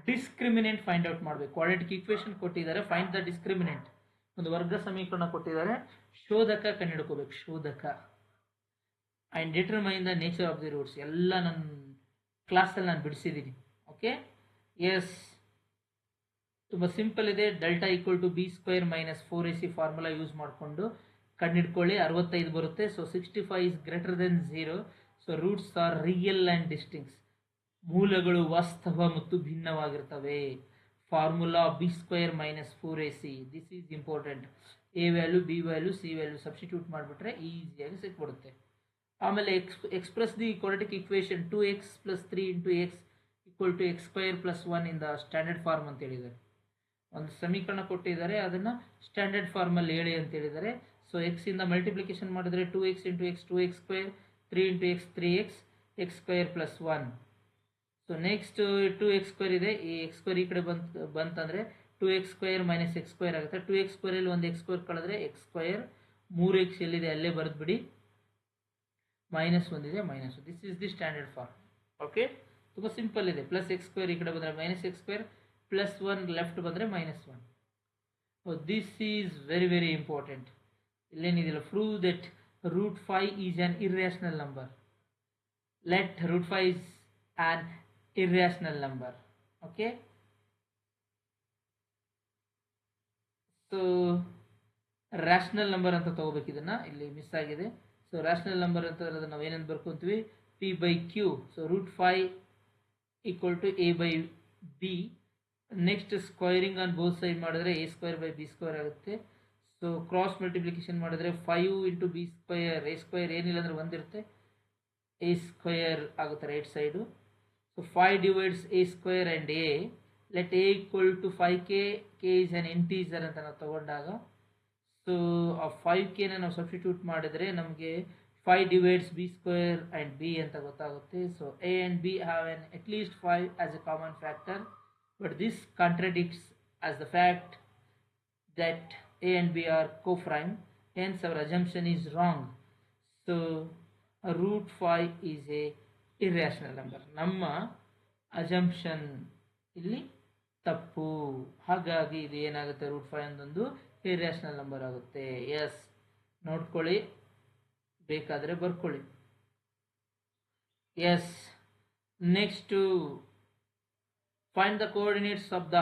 discriminant find out ಮಾಡಬೇಕು. ಕ್ವಾಡ್ರಾಟಿಕ್ ಈಕ್ವೇಷನ್ ಕೊಟ್ಟಿದ್ದಾರೆ, ಫೈಂಡ್ ದ ಡಿಸ್ಕ್ರಿಮಿನೆಂಟ್. ಒಂದು ವರ್ಗ ಸಮೀಕರಣ ಕೊಟ್ಟಿದ್ದಾರೆ, ಶೋಧಕ ಕಂಡುಹಿಡ್ಕೋಬೇಕು. ಶೋಧಕ and determine the nature of the roots. ಎಲ್ಲ ನನ್ನ ಕ್ಲಾಸಲ್ಲಿ ನಾನು ಬಿಡಿಸಿದ್ದೀನಿ. ಓಕೆ, ಎಸ್, ತುಂಬ ಸಿಂಪಲ್ ಇದೆ. Delta equal to b² - 4ac formula use ಮಾಡಿಕೊಂಡು ಕಂಡುಹಿಡ್ಕೊಳ್ಳಿ. 65 ಬರುತ್ತೆ. So 65 is greater than 0. So roots are real and distincts. ಮೂಲಗಳು ವಾಸ್ತವ ಮತ್ತು ಭಿನ್ನವಾಗಿರ್ತವೆ. Formula b² - 4ac. This is important. a value, b value, c value substitute ಮಾಡಿಬಿಟ್ರೆ ಈಸಿಯಾಗಿ ಸಿಕ್ಬಿಡುತ್ತೆ. ಆಮೇಲೆ express the quadratic equation 2x + 3 × x = x² + 1 in the standard form ಅಂತ ಹೇಳಿದ್ದಾರೆ. ಒಂದು ಸಮೀಕರಣ ಕೊಟ್ಟಿದ್ದಾರೆ, ಅದನ್ನು ಸ್ಟ್ಯಾಂಡರ್ಡ್ ಫಾರ್ಮಲ್ಲಿ ಹೇಳಿ ಅಂತ ಹೇಳಿದ್ದಾರೆ. ಸೊ ಎಕ್ಸಿಂದ ಮಲ್ಟಿಪ್ಲಿಕೇಶನ್ ಮಾಡಿದರೆ 2x into X 2x square, 3 into X 3x, X square plus 1. So next 2x square ಇದೆ, ಈ ಎಕ್ಸ್ ಸ್ಕ್ವೇರ್ ಈ ಕಡೆ ಬಂತಂದರೆ 2x square minus x square ಆಗುತ್ತೆ. 2x ಸ್ಕ್ವೇರಲ್ಲಿ ಒಂದು ಎಕ್ಸ್ ಸ್ಕ್ವೇರ್ ಕಳೆದ್ರೆ ಎಕ್ಸ್ ಸ್ಕ್ವೇರ್, 3x ಎಲ್ಲಿದೆ ಅಲ್ಲೇ ಬರೆದ್ಬಿಡಿ, ಮೈನಸ್ ಒಂದಿದೆ minus. This is the standard form. Okay, ತುಂಬ ಸಿಂಪಲ್ ಇದೆ. ಪ್ಲಸ್ ಎಕ್ಸ್ ಸ್ಕ್ವೇರ್ ಈ ಕಡೆ ಬಂದರೆ minus x square, plus 1 left ಬಂದರೆ minus 1. This is very very important. ಇಲ್ಲೇನಿದಿಲ್ಲ, prove that root 5 is an irrational number. Let root 5 is an irrational number. Okay, so rational number ಅಂತ ತಗೋಬೇಕು, ಇದನ್ನು ಇಲ್ಲಿ miss ಆಗಿದೆ. ಸೊ ರ್ಯಾಷನಲ್ ನಂಬರ್ ಅಂತ ಅದನ್ನು ನಾವು ಏನಂತ ಬರ್ಕೊಂತೀವಿ, P by Q. So root 5 equal to A by B. Next squaring on both side ಮಾಡಿದ್ರೆ A square by B square ಆಗುತ್ತೆ. ಸೊ ಕ್ರಾಸ್ ಮಲ್ಟಿಪ್ಲಿಕೇಶನ್ ಮಾಡಿದ್ರೆ 5 into B square, A square ಏನಿಲ್ಲ ಅಂದರೆ ಒಂದಿರುತ್ತೆ, ಎ ಸ್ಕ್ವೇರ್ ಆಗುತ್ತೆ right side. So 5 divides A square and A. Let A equal to 5k, K is an integer ಅಂತ ನಾವು ತಗೊಂಡಾಗ, so ಆ 5k ನಾವು ಸಬ್ಸ್ಟಿಟ್ಯೂಟ್ ಮಾಡಿದರೆ ನಮಗೆ 5 divides B square and B ಅಂತ ಗೊತ್ತಾಗುತ್ತೆ. So A and B have an at least 5 as a common factor, but this contradicts as the fact that A and B are co-prime, hence our assumption is wrong. So root 5 is a irrational number. ನಮ್ಮ assumption ಇಲ್ಲಿ ತಪ್ಪು, ಹಾಗಾಗಿ ಇದು ಏನಾಗುತ್ತೆ, root 5 ಒಂದೊಂದು irrational number ಆಗುತ್ತೆ. S, ನೋಡ್ಕೊಳ್ಳಿ, ಬೇಕಾದರೆ ಬರ್ಕೊಳ್ಳಿ. Yes, next find the coordinates of the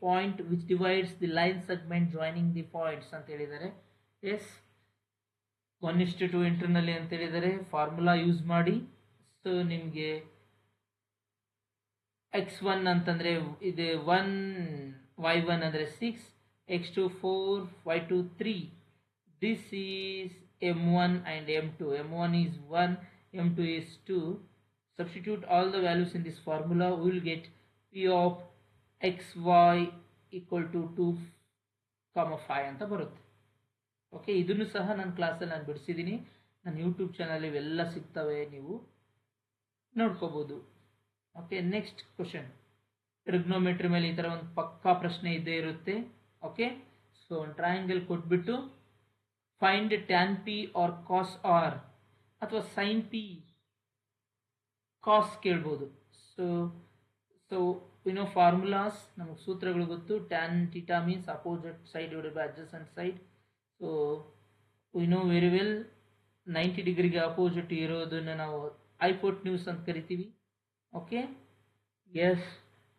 point which divides the line segment joining the points ಅಂತ ಹೇಳಿದ್ದಾರೆ. ಎಸ್, 1:2 ಇಂಟರ್ನಲ್ಲಿ ಅಂತ ಹೇಳಿದ್ದಾರೆ. ಫಾರ್ಮುಲಾ ಯೂಸ್ ಮಾಡಿ. ಸೊ ನಿಮಗೆ x1 ಅಂತಂದರೆ ಇದು 1, y1 ಅಂದರೆ 6, x2 4, y2 3. This is m1 and m2. m1 is 1, m2 is 2. Substitute all the values in this formula. We will get p of xy equal to 2, 5 ಅಂತ ಬರುತ್ತೆ. Okay, ಇದನ್ನು ಸಹ ನನ್ನ ಕ್ಲಾಸಲ್ಲಿ ನಾನು ಬಿಡಿಸಿದ್ದೀನಿ. ನನ್ನ ಯೂಟ್ಯೂಬ್ ಚಾನಲ್ ಇವೆಲ್ಲ ಸಿಗ್ತವೆ, ನೀವು ನೋಡ್ಕೋಬೋದು. Okay, next question. ಟ್ರಿಗ್ನೋಮೆಟ್ರಿ ಮೇಲೆ ಈ ಥರ ಒಂದು ಪಕ್ಕಾ ಪ್ರಶ್ನೆ ಇದ್ದೇ ಇರುತ್ತೆ. ಓಕೆ, ಸೊ ಒಂದು ಟ್ರಯಾಂಗಲ್ ಕೊಟ್ಬಿಟ್ಟು find tan P R cos R ಅಥವಾ ಸೈನ್ ಪಿ ಕಾಸ್ ಕೇಳ್ಬೋದು. ಸೊ ನೋ ಫಾರ್ಮುಲಾಸ್, ನಮಗೆ ಸೂತ್ರಗಳು ಗೊತ್ತು. Tan theta means opposite side divided by adjacent side. So we know very well 90 ಡಿಗ್ರಿಗೆ ಅಪೋಸಿಟ್ ಇರೋದನ್ನು ನಾವು ಹೈಪೋಟೆನ್ಯೂಸ್ ಅಂತ ಕರಿತೀವಿ. ಓಕೆ, ಎಸ್,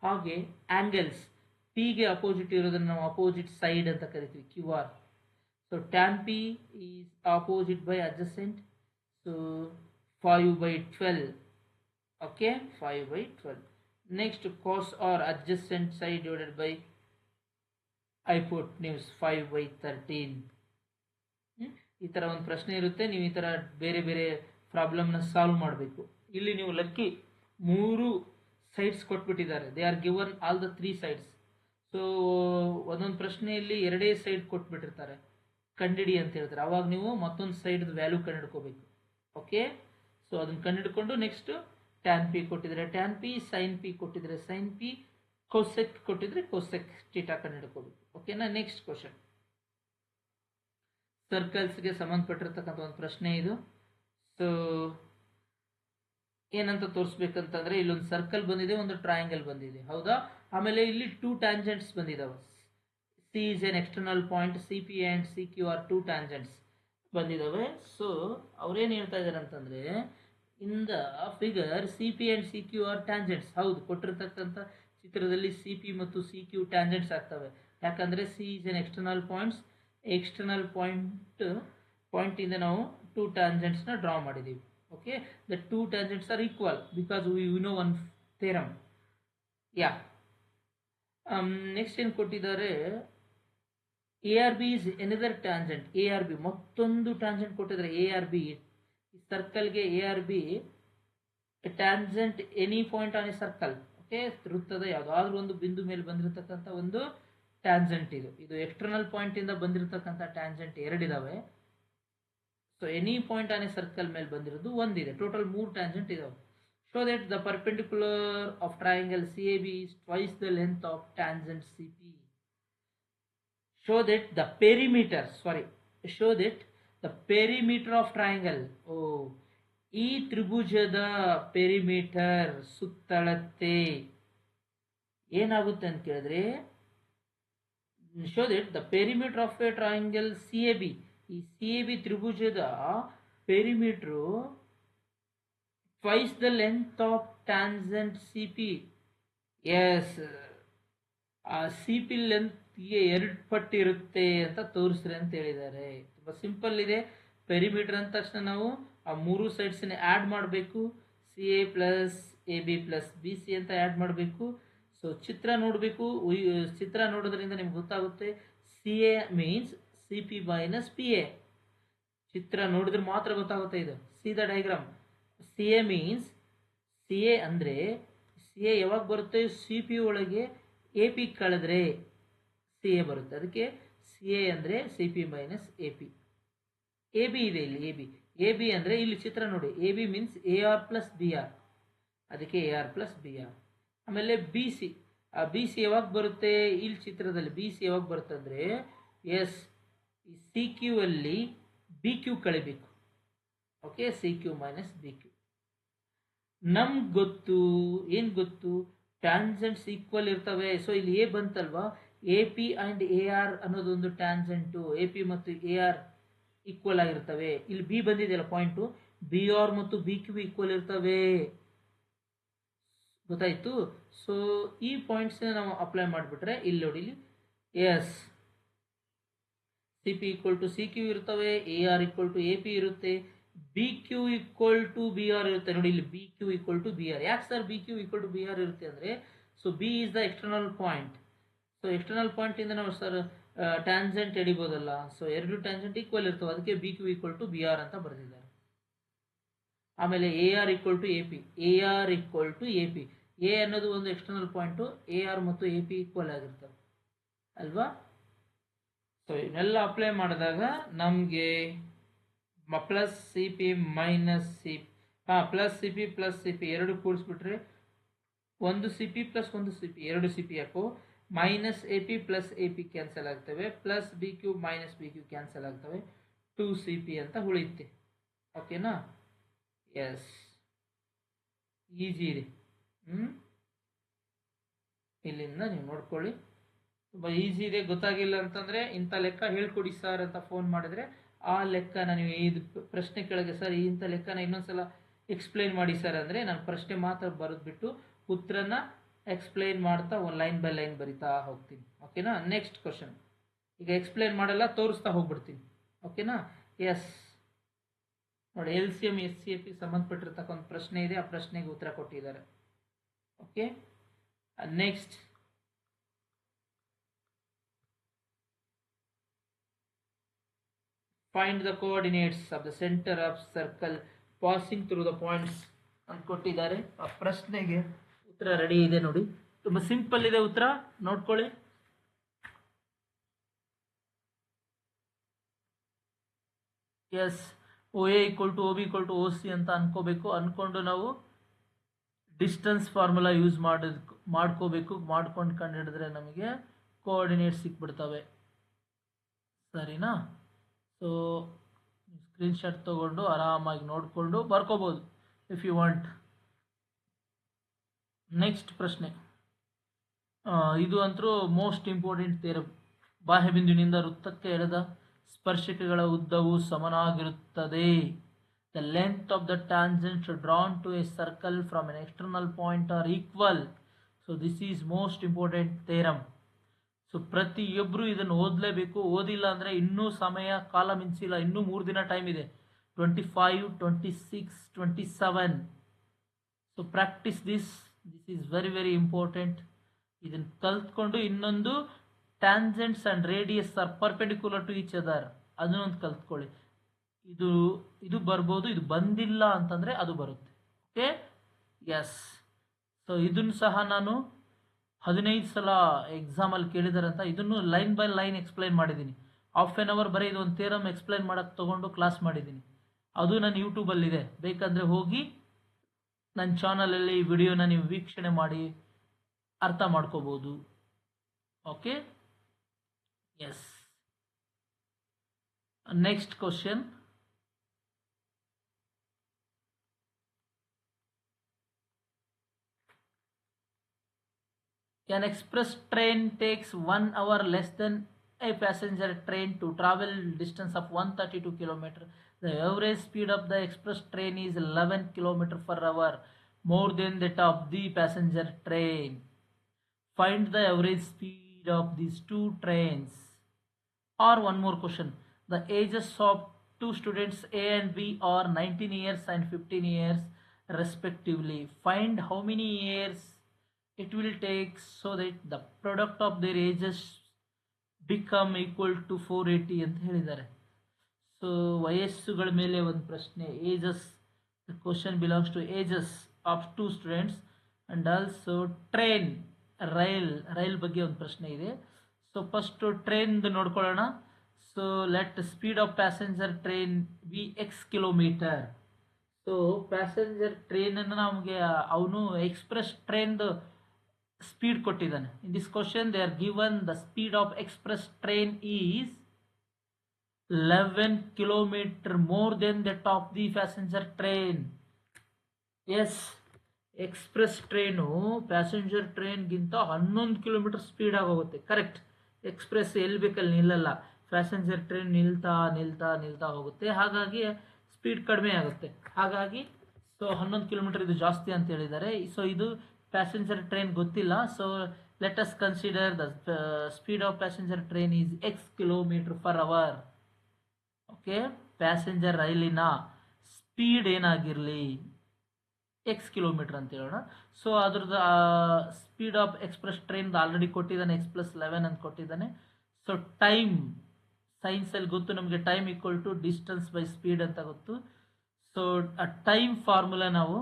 ಹಾಗೆ ಆ್ಯಂಗಲ್ಸ್ ಪಿಗೆ ಅಪೋಸಿಟ್ ಇರೋದನ್ನು ನಾವು ಅಪೋಸಿಟ್ ಸೈಡ್ ಅಂತ ಕರಿತೀವಿ, Q R. So tan P is opposite by adjacent. So 5/12. Okay, 5/12. Next cos R adjacent side divided by hypotenuse 5/13. ಈ ಥರ ಒಂದು ಪ್ರಶ್ನೆ ಇರುತ್ತೆ. ನೀವು ಈ ಥರ ಬೇರೆ ಬೇರೆ ಪ್ರಾಬ್ಲಮ್ನ ಸಾಲ್ವ್ ಮಾಡಬೇಕು. ಇಲ್ಲಿ ನೀವು ಲಕ್ಕಿ 3 ಸೈಡ್ಸ್ ಕೊಟ್ಬಿಟ್ಟಿದ್ದಾರೆ. They are given all the 3 sides. So ಒಂದೊಂದು ಪ್ರಶ್ನೆಯಲ್ಲಿ 2 ಸೈಡ್ ಕೊಟ್ಬಿಟ್ಟಿರ್ತಾರೆ, ಕಂಡಿಡಿ ಅಂತ ಹೇಳ್ತಾರೆ. ಅವಾಗ ನೀವು ಮತ್ತೊಂದು ಸೈಡ್ದು ವ್ಯಾಲ್ಯೂ ಕಂಡುಹಿಡ್ಕೋಬೇಕು. ಓಕೆ, ಸೊ ಅದನ್ನು ಕಂಡುಹಿಡ್ಕೊಂಡು ನೆಕ್ಸ್ಟ್ ಟ್ಯಾನ್ ಪಿ ಕೊಟ್ಟಿದ್ರೆ ಟ್ಯಾನ್ ಪಿ, ಸೈನ್ ಪಿ ಕೊಟ್ಟಿದ್ರೆ ಸೈನ್ ಪಿ, ಕೋಸೆಕ್ ಕೊಟ್ಟಿದ್ರೆ ಕೋಸೆಕ್ ಥೀಟಾ ಕಂಡುಹಿಡ್ಕೋಬೇಕು. ಓಕೆನಾ? ನೆಕ್ಸ್ಟ್ ಕ್ವಶನ್, ಸರ್ಕಲ್ಸ್ಗೆ ಸಂಬಂಧಪಟ್ಟಿರ್ತಕ್ಕಂಥ ಒಂದು ಪ್ರಶ್ನೆ ಇದು. ಸೊ ಏನಂತ ತೋರಿಸ್ಬೇಕಂತಂದ್ರೆ ಇಲ್ಲೊಂದು ಸರ್ಕಲ್ ಬಂದಿದೆ, ಒಂದು ಟ್ರಯಾಂಗಲ್ ಬಂದಿದೆ, ಹೌದಾ? ಆಮೇಲೆ ಇಲ್ಲಿ 2 ಟ್ಯಾಂಜೆಂಟ್ಸ್ ಬಂದಿದ್ದಾವೆ. C is an external point, C P and C Q are 2 tangents ಬಂದಿದ್ದಾವೆ. ಸೊ ಅವ್ರೇನು ಹೇಳ್ತಾ ಇದ್ದಾರೆ ಅಂತಂದರೆ, in the figure C P and C Q are tangents. ಹೌದು, ಕೊಟ್ಟಿರ್ತಕ್ಕಂಥ ಚಿತ್ರದಲ್ಲಿ ಸಿ ಪಿ ಮತ್ತು ಸಿ ಕ್ಯೂ ಟ್ಯಾಂಜೆಂಟ್ಸ್ ಆಗ್ತವೆ. ಯಾಕಂದರೆ C is an external points, external ಪಾಯಿಂಟಿಂದ ನಾವು 2 ಟ್ಯಾಂಜೆಂಟ್ಸ್ನ ಡ್ರಾ ಮಾಡಿದ್ದೀವಿ. Okay, the 2 tangents are equal because we know one theorem. Yeah, next ಏನು ಕೊಟ್ಟಿದ್ದಾರೆ, A R B is another tangent. A R B ಮತ್ತೊಂದು tangent ಕೊಟ್ಟಿದ್ದಾರೆ. ಎ ಆರ್ ಬಿ ಈ ಸರ್ಕಲ್ಗೆ A R B tangent any point on a circle. Okay, ವೃತ್ತದ ಯಾವುದಾದ್ರೂ ಒಂದು ಬಿಂದು ಮೇಲೆ ಬಂದಿರತಕ್ಕಂಥ ಒಂದು ಟ್ಯಾಂಜೆಂಟ್ ಇದು ಎಕ್ಸ್ಟರ್ನಲ್ ಪಾಯಿಂಟ್ ಇಂದ ಬಂದಿರತಕ್ಕಂಥ ಟ್ಯಾಂಜೆಂಟ್ ಎರಡಿದಾವೆ. So any point on a circle ಮೇಲೆ ಬಂದಿರೋದು ಒಂದಿದೆ. ಟೋಟಲ್ 3 ಟ್ಯಾಂಜೆಂಟ್ ಇದಾವೆ. Show that the perpendicular of triangle CAB is twice the length of tangent CP. Show that the perimeter of triangle. ಈ ತ್ರಿಭುಜದ perimeter ಸುತ್ತಳತೆ ಏನಾಗುತ್ತೆ ಅಂತ ಕೇಳಿದ್ರೆ, show that the perimeter of a triangle CAB, ಈ CAB ತ್ರಿಭುಜದ perimeter twice the length of tangent CP. Yes, ಆ CP ಲೆಂತ್ಗೆ 2 ಪಟ್ಟು ಇರುತ್ತೆ ಅಂತ ತೋರಿಸ್ರಿ ಅಂತ ಹೇಳಿದ್ದಾರೆ. ತುಂಬ ಸಿಂಪಲ್ ಇದೆ. ಪೆರಿಮೀಟರ್ ಅಂದ ತಕ್ಷಣ ನಾವು ಆ 3 ಸೈಡ್ಸ್ನ ಆ್ಯಡ್ ಮಾಡಬೇಕು. CA plus AB plus BC ಅಂತ ಆ್ಯಡ್ ಮಾಡಬೇಕು. ಸೊ ಚಿತ್ರ ನೋಡಬೇಕು. ಚಿತ್ರ ನೋಡೋದ್ರಿಂದ ನಿಮ್ಗೆ ಗೊತ್ತಾಗುತ್ತೆ. CA means CP minus PA. ಚಿತ್ರ ನೋಡಿದ್ರೆ ಮಾತ್ರ ಗೊತ್ತಾಗುತ್ತೆ ಇದು. C the diagram. CA means CA ಅಂದರೆ CA ಯಾವಾಗ ಬರುತ್ತೆ? CP ಒಳಗೆ AP ಕಳೆದ್ರೆ CA ಬರುತ್ತೆ. ಅದಕ್ಕೆ CA ಅಂದರೆ CP ಮೈನಸ್ AP. AB ಇದೆ ಇಲ್ಲಿ. AB ಅಂದರೆ ಇಲ್ಲಿ ಚಿತ್ರ ನೋಡಿ. AB means AR plus BR. ಅದಕ್ಕೆ AR ಪ್ಲಸ್ BR. ಆಮೇಲೆ BC. ಆ BC ಯಾವಾಗ ಬರುತ್ತೆ? ಇಲ್ಲಿ ಚಿತ್ರದಲ್ಲಿ BC ಯಾವಾಗ ಬರುತ್ತೆ ಅಂದರೆ, ಎಸ್, ಈ CQ ಅಲ್ಲಿ BQ ಕಳಿಬೇಕು. Okay, CQ minus BQ. ನಮ್ಗೆ ಗೊತ್ತು, ಏನು ಗೊತ್ತು? ಟ್ಯಾಂಜೆಂಟ್ಸ್ ಈಕ್ವಲ್ ಇರ್ತವೆ. ಸೊ ಇಲ್ಲಿ A ಬಂತಲ್ವಾ, AP ಆ್ಯಂಡ್ AR ಅನ್ನೋದೊಂದು ಟ್ಯಾಂಜೆಂಟು. AP ಮತ್ತು AR ಈಕ್ವಲ್ ಆಗಿರ್ತವೆ. ಇಲ್ಲಿ B ಬಂದಿದೆಯಲ್ಲ ಪಾಯಿಂಟು, BR ಮತ್ತು BQ ಈಕ್ವಲ್ ಇರ್ತವೆ. ಗೊತ್ತಾಯ್ತು? ಸೊ ಈ ಪಾಯಿಂಟ್ಸ್ನ ನಾವು ಅಪ್ಲೈ ಮಾಡಿಬಿಟ್ರೆ ಇಲ್ಲಿ ನೋಡಿ, ಇಲ್ಲಿ yes, CP equal to CQ ಇರ್ತವೆ, AR ಈಕ್ವಲ್ ಟು AP ಇರುತ್ತೆ, BQ ಈಕ್ವಲ್ ಟು BR ಇರುತ್ತೆ. ನೋಡಿ ಇಲ್ಲಿ BQ ಈಕ್ವಲ್ ಟು BR. ಯಾಕೆ sir BQ equal to BR ಇರುತ್ತೆ ಅಂದರೆ, so B is the external point. So external ಪಾಯಿಂಟಿಂದ ನಾವು ಸರ್ ಟ್ಯಾಂಜೆಂಟ್ ಎಡಿಬೋದಲ್ಲ. ಸೊ 2 ಟ್ಯಾಂಜೆಂಟ್ ಈಕ್ವಲ್ ಇರ್ತವೆ. ಅದಕ್ಕೆ BQ ಈಕ್ವಲ್ ಟು BR ಅಂತ ಬರೆದಿದ್ದಾರೆ. ಆಮೇಲೆ AR equal to AP. AR equal to AP. A ಅನ್ನೋದು ಒಂದು ಎಕ್ಸ್ಟರ್ನಲ್ ಪಾಯಿಂಟು. AR ಮತ್ತು AP ಈಕ್ವಲ್ ಆಗಿರ್ತವೆ ಅಲ್ವಾ? ಸೊ ಇವನ್ನೆಲ್ಲ ಅಪ್ಲೈ ಮಾಡಿದಾಗ ನಮಗೆ plus CP minus CP, plus CP plus CP ಎರಡು ಕೂಡಿಸ್ಬಿಟ್ರೆ ಒಂದು CP ಪ್ಲಸ್ ಒಂದು CP, 2 CP ಯಾಕೋ, minus AP plus AP cancel ಆಗ್ತವೆ, plus BQ minus BQ cancel ಆಗ್ತವೆ, 2 CP ಅಂತ ಉಳಿಯುತ್ತೆ. ಓಕೆನಾ? ಎಸ್, ಈಸಿ ಇದೆ. ಇಲ್ಲಿಂದ ನೀವು ನೋಡ್ಕೊಳ್ಳಿ. ತುಂಬ ಈಸಿ ಇದೆ. ಗೊತ್ತಾಗಿಲ್ಲ ಅಂತಂದರೆ ಇಂಥ ಲೆಕ್ಕ ಹೇಳ್ಕೊಡಿ ಸರ್ ಅಂತ ಫೋನ್ ಮಾಡಿದರೆ ಆ ಲೆಕ್ಕನ ನೀವು ಇದು ಪ್ರಶ್ನೆ ಕೆಳಗೆ ಸರ್ ಇಂಥ ಲೆಕ್ಕನ ಇನ್ನೊಂದ್ಸಲ ಎಕ್ಸ್ಪ್ಲೈನ್ ಮಾಡಿ ಸರ್ ಅಂದರೆ ನಾನು ಪ್ರಶ್ನೆ ಮಾತ್ರ ಬರೆದ್ಬಿಟ್ಟು ಉತ್ತರನ ಎಕ್ಸ್ಪ್ಲೈನ್ ಮಾಡ್ತಾ ಒಂದು ಲೈನ್ ಬೈ ಲೈನ್ ಬರಿತಾ ಹೋಗ್ತೀನಿ. ಓಕೆನಾ? Next question. ಈಗ ಎಕ್ಸ್ಪ್ಲೈನ್ ಮಾಡಲ್ಲ, ತೋರಿಸ್ತಾ ಹೋಗ್ಬಿಡ್ತೀನಿ. ಓಕೆನಾ? ಎಸ್, ನೋಡಿ, LCM SCF ಸಂಬಂಧಪಟ್ಟಿರ್ತಕ್ಕ ಒಂದು ಪ್ರಶ್ನೆ ಇದೆ. ಆ ಪ್ರಶ್ನೆಗೆ ಉತ್ತರ ಕೊಟ್ಟಿದ್ದಾರೆ. Okay, next find the coordinates of the centre of circle passing through the points ಅಂತ ಕೊಟ್ಟಿದ್ದಾರೆ. ಆ ಪ್ರಶ್ನೆಗೆ ಉತ್ತರ ರೆಡಿ ಇದೆ ನೋಡಿ. ತುಂಬ ಸಿಂಪಲ್ ಇದೆ ಉತ್ತರ, ನೋಡ್ಕೊಳ್ಳಿ. Yes, OA equal to OB equal to OC ಅಂತ ಅನ್ಕೋಬೇಕು. ಅನ್ಕೊಂಡು ನಾವು ಡಿಸ್ಟೆನ್ಸ್ ಫಾರ್ಮುಲಾ ಯೂಸ್ ಮಾಡ್ಕೋಬೇಕು. ಮಾಡ್ಕೊಂಡು ಕಂಡು ಹಿಡಿದ್ರೆ ನಮಗೆ ಕೋಆರ್ಡಿನೇಟ್ಸ್ ಸಿಕ್ಬಿಡ್ತವೆ. ಸರಿನಾ? ಸೊ ಸ್ಕ್ರೀನ್ಶಾಟ್ ತೊಗೊಂಡು ಆರಾಮಾಗಿ ನೋಡಿಕೊಂಡು ಬರ್ಕೋಬೋದು ಇಫ್ ಯು ವಾಂಟ್. ನೆಕ್ಸ್ಟ್ ಪ್ರಶ್ನೆ, ಇದು ಅಂತೂ ಮೋಸ್ಟ್ ಇಂಪಾರ್ಟೆಂಟ್ ಥಿಯರಮ್. ಬಾಹ್ಯಬಿಂದುವಿನಿಂದ ವೃತ್ತಕ್ಕೆ ಎಳೆದ ಸ್ಪರ್ಶಕಗಳ ಉದ್ದವು ಸಮನಾಗಿರುತ್ತದೆ. The length of the tangent drawn to a circle from an external point are equal. So this is most important theorem. So ಪ್ರತಿಯೊಬ್ಬರು ಇದನ್ನು ಓದಲೇಬೇಕು. ಓದಿಲ್ಲ ಅಂದರೆ ಇನ್ನೂ ಸಮಯ ಕಾಲ ಮಿಂಚಿಲ್ಲ. ಇನ್ನೂ 3 ದಿನ ಟೈಮ್ ಇದೆ. 25, 26, 27. So practice this is very very important. ಇದನ್ನು ಕಲ್ತ್ಕೊಂಡು ಇನ್ನೊಂದು tangents and radius are perpendicular to each other, ಅದನ್ನೊಂದು ಕಲ್ತ್ಕೊಳ್ಳಿ. ಇದು ಬರ್ಬೋದು. ಇದು ಬಂದಿಲ್ಲ ಅಂತಂದರೆ ಅದು ಬರುತ್ತೆ. Okay, yes. ಸೊ ಇದನ್ನು ಸಹ ನಾನು 15 ಸಲ ಎಕ್ಸಾಮಲ್ಲಿ ಕೇಳಿದ್ದಾರೆ ಅಂತ ಇದನ್ನು ಲೈನ್ ಬೈ ಲೈನ್ ಎಕ್ಸ್ಪ್ಲೈನ್ ಮಾಡಿದ್ದೀನಿ. ಹಾಫ್ ಆನ್ ಅವರ್ ಬರೀ ಇದೊಂದು ಥಿಯರಮ್ ಎಕ್ಸ್ಪ್ಲೈನ್ ಮಾಡೋಕ್ಕೆ ತೊಗೊಂಡು ಕ್ಲಾಸ್ ಮಾಡಿದ್ದೀನಿ. ಅದು ನನ್ನ ಯೂಟ್ಯೂಬಲ್ಲಿದೆ, ಬೇಕಂದರೆ ಹೋಗಿ ನನ್ನ ಚಾನಲಲ್ಲಿ ಈ ವಿಡಿಯೋನ ನೀವು ವೀಕ್ಷಣೆ ಮಾಡಿ ಅರ್ಥ ಮಾಡ್ಕೋಬೋದು. Okay, yes. Next question. An express train takes 1 hour less than a passenger train to travel distance of 132 km. The average speed of the express train is 11 km per hour, more than that of the passenger train. Find the average speed of these two trains. Or one more question. The ages of two students A and B are 19 years and 15 years respectively. Find how many years it will take so that the product of their ages become equal to 480 ಅಂತ ಹೇಳಿದ್ದಾರೆ. So ವಯಸ್ಸುಗಳ ಮೇಲೆ ಒಂದು ಪ್ರಶ್ನೆ. Ages, the question belongs to ages of two students and also train, rail ಬಗ್ಗೆ ಒಂದು ಪ್ರಶ್ನೆ ಇದೆ. So first ಟ್ರೈನ್ದು ನೋಡ್ಕೊಳ್ಳೋಣ. So let speed of passenger train be x kilometre. So passenger ಟ್ರೈನನ್ನು ನಮಗೆ ಅವನು ಎಕ್ಸ್ಪ್ರೆಸ್ ಟ್ರೈನ್ದು ಸ್ಪೀಡ್ ಕೊಟ್ಟಿದ್ದಾನೆ. In this question they are given the speed of express train is 11 kilometre more than that of the passenger train. Yes, express train passenger ಟ್ರೈನ್ಗಿಂತ 11 kilometre speed ಆಗೋಗುತ್ತೆ. Correct. Express ಎಲ್ಲಿ ಬೇಕಲ್ಲಿ ನಿಲ್ಲಲ್ಲ, ಪ್ಯಾಸೆಂಜರ್ ಟ್ರೈನ್ ನಿಲ್ತಾ ನಿಲ್ತಾ ನಿಲ್ತಾ ಹೋಗುತ್ತೆ, ಹಾಗಾಗಿ ಸ್ಪೀಡ್ ಕಡಿಮೆ ಆಗುತ್ತೆ. ಹಾಗಾಗಿ ಸೊ 11 ಕಿಲೋಮೀಟರ್ ಇದು ಜಾಸ್ತಿ ಅಂತ ಹೇಳಿದ್ದಾರೆ. ಸೊ ಇದು ಪ್ಯಾಸೆಂಜರ್ ಟ್ರೈನ್ ಗೊತ್ತಿಲ್ಲ. So let us consider the speed of passenger train is X kilometre per hour. Okay, passenger ರೈಲಿನ ಸ್ಪೀಡ್ ಏನಾಗಿರಲಿ ಎಕ್ಸ್ ಕಿಲೋಮೀಟರ್ ಅಂತ ಹೇಳೋಣ. ಸೊ ಅದ್ರದ್ದು speed of express train already ಕೊಟ್ಟಿದ್ದಾನೆ, X+11 ಅಂತ ಕೊಟ್ಟಿದ್ದಾನೆ. ಸೊ ಟೈಮ್, ಸೈನ್ಸಲ್ಲಿ ಗೊತ್ತು ನಮಗೆ, time equal to distance by speed ಅಂತ ಗೊತ್ತು. ಸೊ ಆ ಟೈಮ್ ಫಾರ್ಮುಲಾ ನಾವು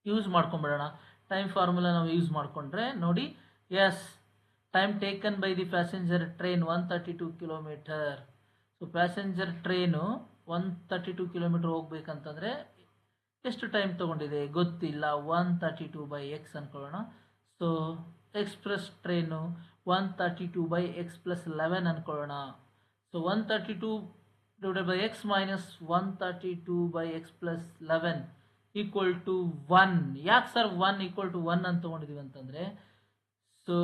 ಯೂಸ್ ಮಾಡ್ಕೊಂಬಿಡೋಣ. ಟೈಮ್ ಫಾರ್ಮುಲಾ ನಾವು ಯೂಸ್ ಮಾಡಿಕೊಂಡ್ರೆ ನೋಡಿ, yes, time taken by the passenger train 132 kilometre. So passenger train 132 kilometre ಹೋಗ್ಬೇಕಂತಂದರೆ ಎಷ್ಟು ಟೈಮ್ ತೊಗೊಂಡಿದೆ ಗೊತ್ತಿಲ್ಲ. 132/x ಅನ್ಕೊಳ್ಳೋಣ. ಸೊ ಎಕ್ಸ್ಪ್ರೆಸ್ ಟ್ರೈನು 132/x+11 ಅನ್ಕೊಳ್ಳೋಣ. So 132/x minus 132/x+11 equal to 1. ಯಾಕೆ ಸರ್ 1 ಈಕ್ವಲ್ ಟು 1 ಅಂತ ತೊಗೊಂಡಿದ್ದೀವಿ ಅಂತಂದರೆ, so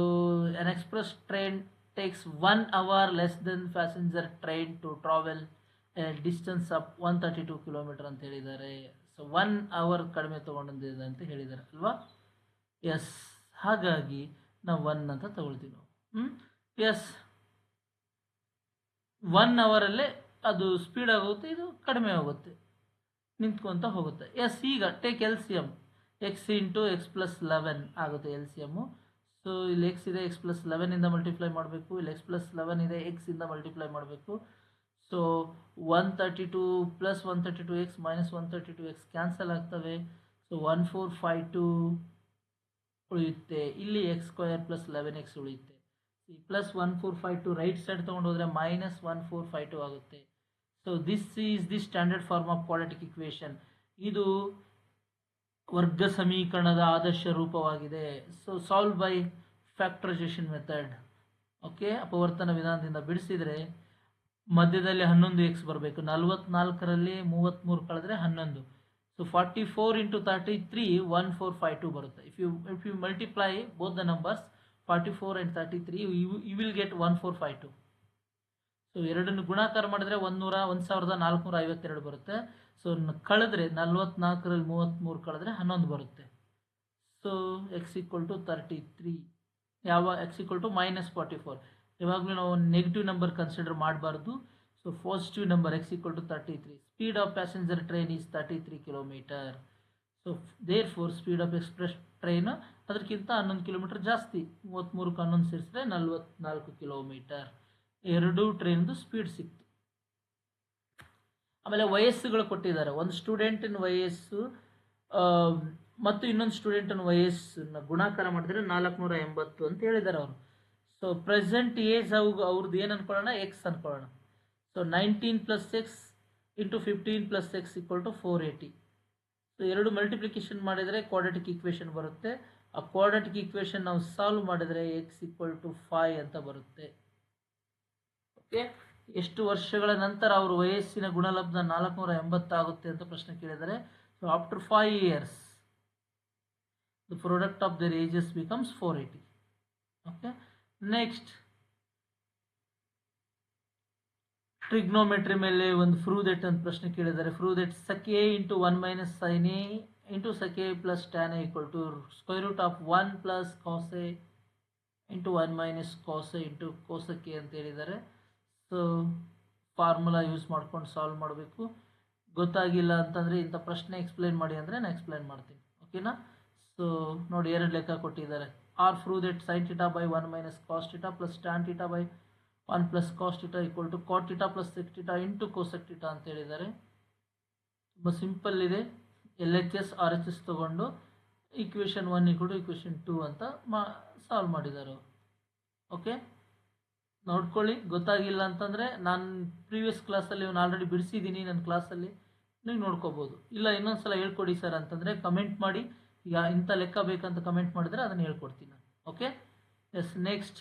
an express train takes 1 hour less than passenger train to travel a distance of 132 kilometre ಅಂತ ಹೇಳಿದ್ದಾರೆ. ಸೊ 1 hour ಕಡಿಮೆ ತೊಗೊಂಡಿದೆ ಅಂತ ಹೇಳಿದ್ದಾರೆ ಅಲ್ವಾ. ಎಸ್, ಹಾಗಾಗಿ ನಾವು 1 ಅಂತ ತಗೊಳ್ತೀವಿ ನಾವು. ಎಸ್, 1 ಅವರಲ್ಲೇ ಅದು ಸ್ಪೀಡ್ ಆಗುತ್ತೆ, ಇದು ಕಡಿಮೆ ಆಗುತ್ತೆ, ನಿಂತ್ಕೊಂತ ಹೋಗುತ್ತೆ. ಎಸ್, ಈಗ take L C M, X into X+11 ಆಗುತ್ತೆ ಎಲ್ ಸಿ ಎಮ್ಮು. ಸೊ ಇಲ್ಲಿ ಎಕ್ಸ್ ಇದೆ, X+11 ಇಂದ ಮಲ್ಟಿಪ್ಲೈ ಮಾಡಬೇಕು. ಇಲ್ಲಿ X+11 ಇದೆ, ಎಕ್ಸ್ ಇಂದ ಮಲ್ಟಿಪ್ಲೈ ಮಾಡಬೇಕು. So 132 plus 132x minus 132x cancel ಆಗ್ತವೆ. ಸೊ 1452 ಉಳಿಯುತ್ತೆ. ಇಲ್ಲಿ x² ಪ್ಲಸ್ 11x ಉಳಿಯುತ್ತೆ. ಈ ಪ್ಲಸ್ 1452 ರೈಟ್ ಸೈಡ್ ತೊಗೊಂಡು ಹೋದರೆ ಮೈನಸ್ 1452 ಆಗುತ್ತೆ. So this is the standard form of quadratic equation. ಇದು ವರ್ಗ ಸಮೀಕರಣದ ಆದರ್ಶ ರೂಪವಾಗಿದೆ. So solve by factorisation method. Okay, ಅಪವರ್ತನ ವಿಧಾನದಿಂದ ಬಿಡಿಸಿದರೆ ಮಧ್ಯದಲ್ಲಿ 11x ಬರಬೇಕು. 44ರಲ್ಲಿ 33 ಕಳೆದ್ರೆ 11. ಸೊ 44 ಇಂಟು 33 1452 ಬರುತ್ತೆ. If you multiply both the numbers 44 and 33 you will get 1452. So ಎರಡನ್ನು ಗುಣಾಕಾರ ಮಾಡಿದ್ರೆ 1452 ಬರುತ್ತೆ. ಸೊ ಕಳೆದ್ರೆ 44ರಲ್ಲಿ 33 ಕಳೆದ್ರೆ 11 ಬರುತ್ತೆ. So X equal to 33. ಯಾವ ಎಕ್ಸ್ ಈಕ್ವಲ್ ಟು -44. ಯಾವಾಗಲೂ ನಾವು ನೆಗೆಟಿವ್ ನಂಬರ್ ಕನ್ಸಿಡರ್ ಮಾಡಬಾರ್ದು. So positive number X equal to 33. Speed of passenger train is 33 kilometre. So therefore speed of express train ಅದಕ್ಕಿಂತ 11 ಕಿಲೋಮೀಟರ್ ಜಾಸ್ತಿ. 33ಕ್ಕೆ 11 ಸೇರಿಸಿದ್ರೆ 44 ಕಿಲೋಮೀಟರ್. ಎರಡೂ ಟ್ರೈನ್ದು speed ಸಿಕ್ತು. ಆಮೇಲೆ ವಯಸ್ಸುಗಳು ಕೊಟ್ಟಿದ್ದಾರೆ. ಒಂದು ಸ್ಟೂಡೆಂಟಿನ ವಯಸ್ಸು ಮತ್ತು ಇನ್ನೊಂದು ಸ್ಟೂಡೆಂಟನ್ನು ವಯಸ್ಸನ್ನು ಗುಣಾಕಾರ ಮಾಡಿದ್ರೆ 480 ಅಂತ ಹೇಳಿದ್ದಾರೆ ಅವರು. ಸೊ ಪ್ರೆಸೆಂಟ್ ಏಜ್ ಅವ್ರದ್ದು ಏನು ಅನ್ಕೊಳ್ಳೋಣ, ಎಕ್ಸ್ ಅನ್ಕೊಳ್ಳೋಣ. So 19 plus x into 15 plus x equal to 480. So ಎರಡು ಮಲ್ಟಿಪ್ಲಿಕೇಶನ್ ಮಾಡಿದರೆ ಕ್ವಾಡ್ರಾಟಿಕ್ ಈಕ್ವೇಷನ್ ಬರುತ್ತೆ. ಆ ಕ್ವಾಡ್ರಾಟಿಕ್ ಈಕ್ವೇಷನ್ ನಾವು ಸಾಲ್ವ್ ಮಾಡಿದರೆ ಎಕ್ಸ್ ಈಕ್ವಲ್ ಟು 5 ಅಂತ ಬರುತ್ತೆ. ಓಕೆ, ಎಷ್ಟು ವರ್ಷಗಳ ನಂತರ ಅವ್ರ ವಯಸ್ಸಿನ ಗುಣಲಬ್ಧ 480 ಆಗುತ್ತೆ ಅಂತ ಪ್ರಶ್ನೆ ಕೇಳಿದರೆ. So after 5 years the product of their ages becomes 480. Okay, next trigonometry ಮೇಲೆ ಒಂದು ಪ್ರೂವ್ ದಟ್ ಅಂತ ಪ್ರಶ್ನೆ ಕೇಳಿದ್ದಾರೆ. Prove that sec a into 1 minus sin a into sec a plus tan a equal to square root of 1 plus cos a into 1 minus cos a into cosec a ಅಂತ ಹೇಳಿದ್ದಾರೆ. So formula use ಮಾಡ್ಕೊಂಡು solve ಮಾಡಬೇಕು. ಗೊತ್ತಾಗಿಲ್ಲ ಅಂತಂದರೆ ಇಂಥ ಪ್ರಶ್ನೆ explain ಮಾಡಿ ಅಂದರೆ ನಾನು ಎಕ್ಸ್ಪ್ಲೈನ್ ಮಾಡ್ತೀನಿ. ಓಕೆನಾ? ಸೊ ನೋಡಿ, ಎರಡು ಲೆಕ್ಕ ಕೊಟ್ಟಿದ್ದಾರೆ. Or prove that sin theta by 1 minus cos theta plus tan theta by 1 plus cos theta equal to cot theta plus sec theta into cosec theta ಅಂತ ಹೇಳಿದ್ದಾರೆ. ತುಂಬ ಸಿಂಪಲ್ ಇದೆ. L H S R H S ತೊಗೊಂಡು equation 1 equal to equation 2 ಅಂತ solve ಮಾಡಿದ್ದಾರೆ ಅವರು. Okay, ನೋಡ್ಕೊಳ್ಳಿ. ಗೊತ್ತಾಗಿಲ್ಲ ಅಂತಂದರೆ ನಾನು ಪ್ರೀವಿಯಸ್ ಕ್ಲಾಸಲ್ಲಿ ಇವನು ಆಲ್ರೆಡಿ ಬಿಡಿಸಿದ್ದೀನಿ ನನ್ನ ಕ್ಲಾಸಲ್ಲಿ, ನೀವು ನೋಡ್ಕೋಬೋದು. ಇಲ್ಲ ಇನ್ನೊಂದು ಸಲ ಹೇಳ್ಕೊಡಿ ಸರ್ ಅಂತಂದರೆ ಕಮೆಂಟ್ ಮಾಡಿ. ಇಂಥ ಲೆಕ್ಕ ಬೇಕಂತ ಕಮೆಂಟ್ ಮಾಡಿದರೆ ಅದನ್ನು ಹೇಳ್ಕೊಡ್ತೀನಿ ನಾನು. Okay, yes. Next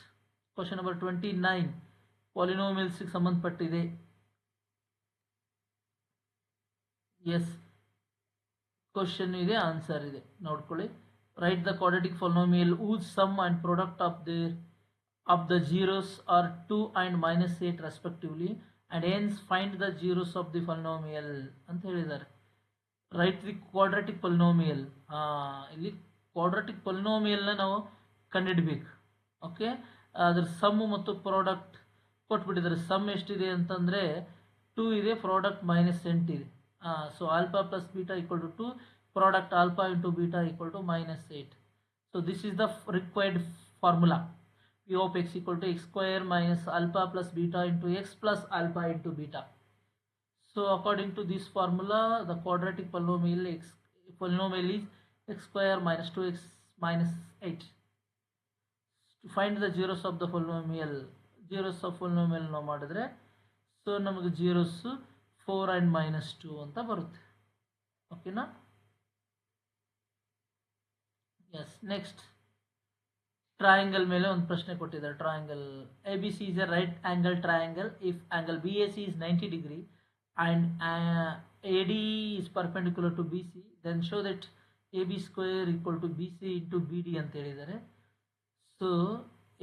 question number 29 ಪಾಲಿನೋಮಿಯಲ್ಸ್ಗೆ ಸಂಬಂಧಪಟ್ಟಿದೆ. ಎಸ್, ಕ್ವಶನ್ ಇದೆ, ಆನ್ಸರ್ ಇದೆ, ನೋಡ್ಕೊಳ್ಳಿ. Write the quadratic polynomial whose sum and product of the zeros are 2 and -8 respectively and hence find the zeros of the polynomial ಅಂತ ಹೇಳಿದ್ದಾರೆ. Write the quadratic polynomial. ಇಲ್ಲಿ quadratic ಪಾಲಿನೋಮಿಯಲ್ನ ನಾವು ಕಂಡುಹಿಡಬೇಕು. ಓಕೆ, ಅದ್ರ ಸಮ್ಮು ಮತ್ತು ಪ್ರಾಡಕ್ಟ್ ಕೊಟ್ಬಿಟ್ಟಿದ್ದಾರೆ. ಸಮ್ ಎಷ್ಟಿದೆ ಅಂತಂದರೆ 2 ಇದೆ, ಪ್ರಾಡಕ್ಟ್ -8 ಇದೆ. So alpha plus beta equal to 2, product alpha into beta equal to -8. So this is the required formula. P of x equal to x square minus alpha plus beta into x plus alpha into beta. So according to this formula, the quadratic polynomial is x square minus 2x minus 8. To find the zeros of the polynomial, zeros of polynomial ನಾವು ಮಾಡಿದ್ರೆ so ನಮಗೆ zeros 4 and -2 ಅಂತ ಬರುತ್ತೆ. ಓಕೆನಾ? S. Next triangle ಮೇಲೆ ಒಂದು ಪ್ರಶ್ನೆ ಕೊಟ್ಟಿದ್ದಾರೆ. Triangle A B C is a right angle triangle if angle B A C is 90 degree and A D is perpendicular to B C, then show that A B square equal to B C into B D ಅಂತ ಹೇಳಿದ್ದಾರೆ. So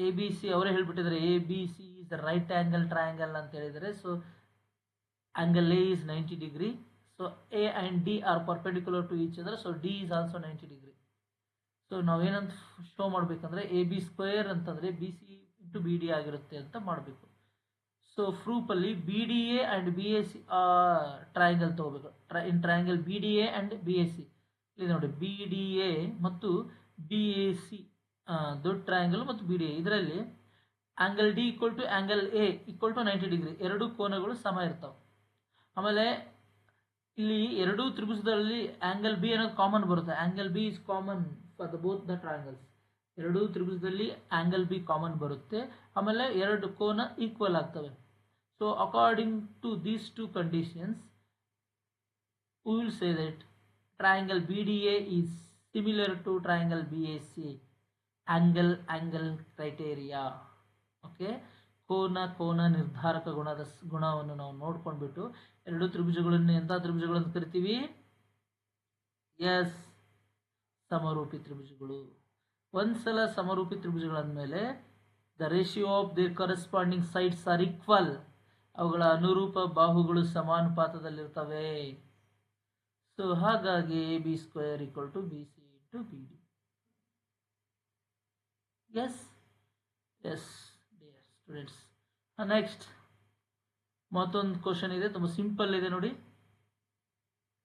A B C ಅವರೇ ಹೇಳ್ಬಿಟ್ಟಿದ್ದಾರೆ A B C is right angle triangle ಅಂತ ಹೇಳಿದ್ದಾರೆ. So angle A is 90 degree. So A and D R perpendicular to each other. So D is also 90 degree. So ನಾವೇನಂತ show ಮಾಡಬೇಕಂದ್ರೆ A B square ಅಂತಂದರೆ B C into B D ಆಗಿರುತ್ತೆ ಅಂತ ಮಾಡಬೇಕು. So ಪ್ರೂಫಲ್ಲಿ B D A and B A C triangle ತೊಗೋಬೇಕು. In triangle B D A and B A C ಇಲ್ಲಿ ನೋಡಿ, ಬಿ ಡಿ ಎ ಮತ್ತು ಬಿ ಎ ಸಿ ದೊಡ್ಡ ಟ್ರಯಾಂಗಲ್ ಮತ್ತು ಬಿ ಡಿ ಎ, ಇದರಲ್ಲಿ angle D equal to angle A equal to 90 degree, ಎರಡೂ ಕೋನಗಳು ಸಮ ಇರ್ತಾವೆ. ಆಮೇಲೆ ಇಲ್ಲಿ ಎರಡೂ ತ್ರಿಭುಜದಲ್ಲಿ ಆ್ಯಂಗಲ್ ಬಿ ಅನ್ನೋದು ಕಾಮನ್ ಬರುತ್ತೆ. Angle B is common for the both the triangles. ಎರಡೂ ತ್ರಿಭುಜದಲ್ಲಿ ಆ್ಯಂಗಲ್ ಬಿ ಕಾಮನ್ ಬರುತ್ತೆ. ಆಮೇಲೆ ಎರಡು ಕೋನ ಈಕ್ವಲ್ ಆಗ್ತವೆ. So according to these two conditions we will say that triangle BDA is similar to triangle BAC. angle criteria. Okay, ಕೋನ ನಿರ್ಧಾರಕ ಗುಣವನ್ನು ನಾವು ನೋಡ್ಕೊಂಡ್ಬಿಟ್ಟು ಎರಡು ತ್ರಿಭುಜಗಳನ್ನು ಎಂಥ ತ್ರಿಭುಜಗಳನ್ನು ಕರಿತೀವಿ? ಎಸ್, ಸಮರೂಪಿ ತ್ರಿಭುಜಗಳು. ಒಂದ್ಸಲ ಸಮರೂಪಿ ತ್ರಿಭುಜಗಳಂದಮೇಲೆ the ratio of their corresponding sides are equal. ಅವುಗಳ ಅನುರೂಪ ಬಾಹುಗಳು ಸಮಾನುಪಾತದಲ್ಲಿರ್ತವೆ. ಸೊ ಹಾಗಾಗಿ A B square equal to B C into B D. Yes yes dear students. Next ಮತ್ತೊಂದು ಕ್ವಶನ್ ಇದೆ, ತುಂಬ ಸಿಂಪಲ್ ಇದೆ ನೋಡಿ.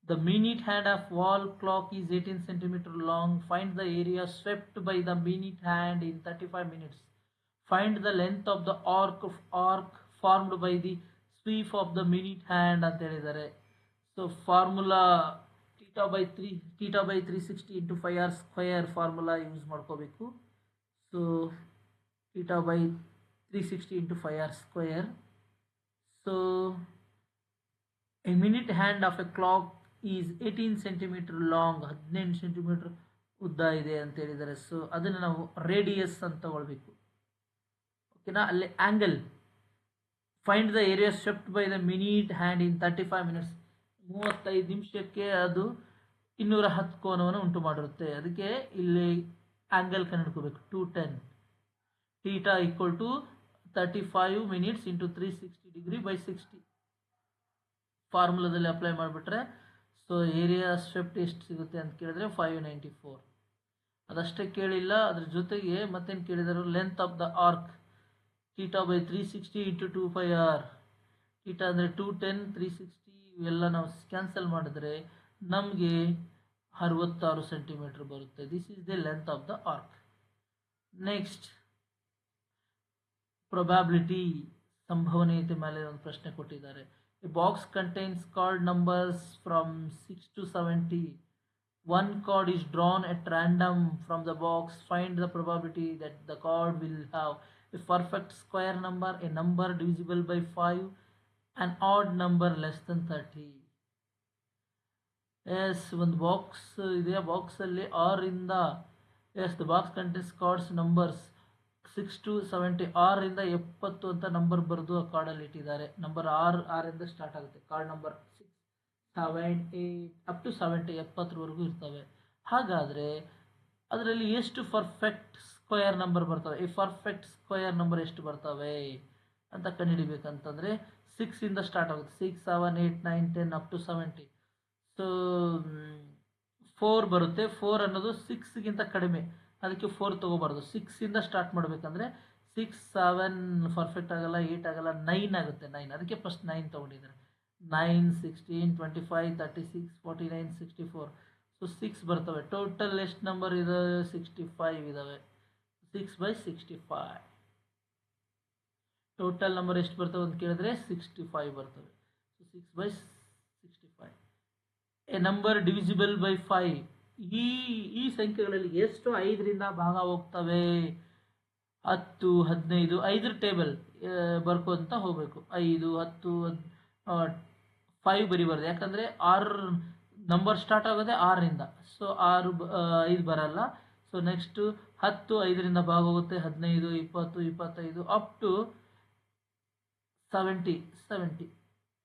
The minute hand of wall clock is 18 centimeter long. Find the area swept by the minute hand in 35 minutes. Find the length of the arc formed by the sweep of the minute hand ಅಂತ ಹೇಳಿದ್ದಾರೆ. So formula θ theta by 360 into 5r square formula use ಮಾಡ್ಕೋಬೇಕು. So theta by 360 into 5r square. So a minute hand of a clock is 18 centimeter long, 18 centimetre ಉದ್ದ ಇದೆ ಅಂತ ಹೇಳಿದ್ದಾರೆ. So ಅದನ್ನು ನಾವು radius ಅಂತ ತಗೊಳ್ಬೇಕು. ಓಕೆನಾ. ಅಲ್ಲಿ angle find the area swept by the minute hand in 35 minutes, 35 ನಿಮಿಷಕ್ಕೆ ಅದು 210 ಕೋನವನ್ನು ಉಂಟು ಮಾಡಿರುತ್ತೆ. ಅದಕ್ಕೆ ಇಲ್ಲಿ ಆಂಗಲ್ ಕಂಡುಹಿಡ್ಕೋಬೇಕು. 210 theta equal to 35 minutes into 360 degree by 60 ಫಾರ್ಮುಲಾದಲ್ಲಿ ಅಪ್ಲೈ ಮಾಡಿಬಿಟ್ರೆ ಸೊ ಏರಿಯಾ ಸ್ವೆಪ್ಟ್ ಎಷ್ಟು ಸಿಗುತ್ತೆ ಅಂತ ಕೇಳಿದ್ರೆ 594. ಅದಷ್ಟೇ ಕೇಳಿಲ್ಲ, ಅದ್ರ ಜೊತೆಗೆ ಮತ್ತೇನು ಕೇಳಿದರು, length of the arc theta by 360 into 2πr. Theta ಅಂದರೆ 210, 360 ಇವೆಲ್ಲ ನಾವು ಕ್ಯಾನ್ಸಲ್ ಮಾಡಿದ್ರೆ ನಮಗೆ 66 ಸೆಂಟಿಮೀಟರ್ ಬರುತ್ತೆ. This is the length of the arc. Next probability, ಸಂಭವನೀಯತೆ ಮೇಲೆ ಒಂದು ಪ್ರಶ್ನೆ ಕೊಟ್ಟಿದ್ದಾರೆ. A box contains card numbers from 6 to 70. One card is drawn at random from the box. Find the probability that the card will have a perfect square number, a number divisible by 5, an odd number less than 30. Yes, ಒಂದು box ಇದೆ. ಬಾಕ್ಸಲ್ಲಿ 6ರಿಂದ the box contains cards numbers 6 to 70, 6ರಿಂದ 70 ಅಂತ number ಬರೆದು ಆ ಕಾರ್ಡಲ್ಲಿ ಇಟ್ಟಿದ್ದಾರೆ. Number 6ರಿಂದ start ಆಗುತ್ತೆ. Card number 6, 7, 8 up to 70, 70ವರೆಗೂ ಇರ್ತವೆ. ಹಾಗಾದರೆ ಅದರಲ್ಲಿ ಎಷ್ಟು ಪರ್ಫೆಕ್ಟ್ ಸ್ಕ್ವೇರ್ ನಂಬರ್ ಬರ್ತವೆ, ಈ ಪರ್ಫೆಕ್ಟ್ ಸ್ಕ್ವೇರ್ ನಂಬರ್ ಎಷ್ಟು ಬರ್ತವೆ ಅಂತ ಕಂಡುಹಿಡಿಬೇಕಂತಂದರೆ 6ಇಂದ ಸ್ಟಾರ್ಟ್ ಆಗುತ್ತೆ. 6, 7, 8, 9, 10 ಅಪ್ ಟು 70. ಸೊ 4 ಬರುತ್ತೆ. 4 ಅನ್ನೋದು 6ಗಿಂತ ಕಡಿಮೆ, ಅದಕ್ಕೆ 4 ತೊಗೋಬಾರ್ದು. 6ಇಂದ ಸ್ಟಾರ್ಟ್ ಮಾಡಬೇಕಂದ್ರೆ 6, 7 ಪರ್ಫೆಕ್ಟ್ ಆಗಲ್ಲ, 8 ಆಗಲ್ಲ, 9 ಆಗುತ್ತೆ. 9 ಅದಕ್ಕೆ ಫಸ್ಟ್ 9 ತೊಗೊಂಡಿದ್ದಾರೆ. 9, 16, 25, 36, 49, 64. ಸೊ 6 ಬರ್ತವೆ. ಟೋಟಲ್ ಎಷ್ಟು ನಂಬರ್ ಇದೆ? 65 ಇದ್ದಾವೆ. 6/65 ಟೋಟಲ್ ನಂಬರ್ ಎಷ್ಟು ಬರ್ತವೆ ಅಂತ ಕೇಳಿದ್ರೆ 65 ಬರ್ತವೆ. So 6/65. A number divisible by 5. ಈ ಸಂಖ್ಯೆಗಳಲ್ಲಿ ಎಷ್ಟು 5ರಿಂದ ಭಾಗ ಹೋಗ್ತವೆ? 10, 15, 5 ಟೇಬಲ್ ಬರ್ಕೊಂತ ಹೋಗಬೇಕು. 5, 10, 5 ಬರಿಬಾರ್ದು. ಯಾಕಂದರೆ 6 ನಂಬರ್ ಸ್ಟಾರ್ಟ್ ಆಗೋದೆ 6ರಿಂದ. ಸೊ 5 ಬರಲ್ಲ. ಸೊ ನೆಕ್ಸ್ಟು 10 5ರಿಂದ ಭಾಗ ಹೋಗುತ್ತೆ. 15, 20, 25 ಅಪ್ ಟು 70.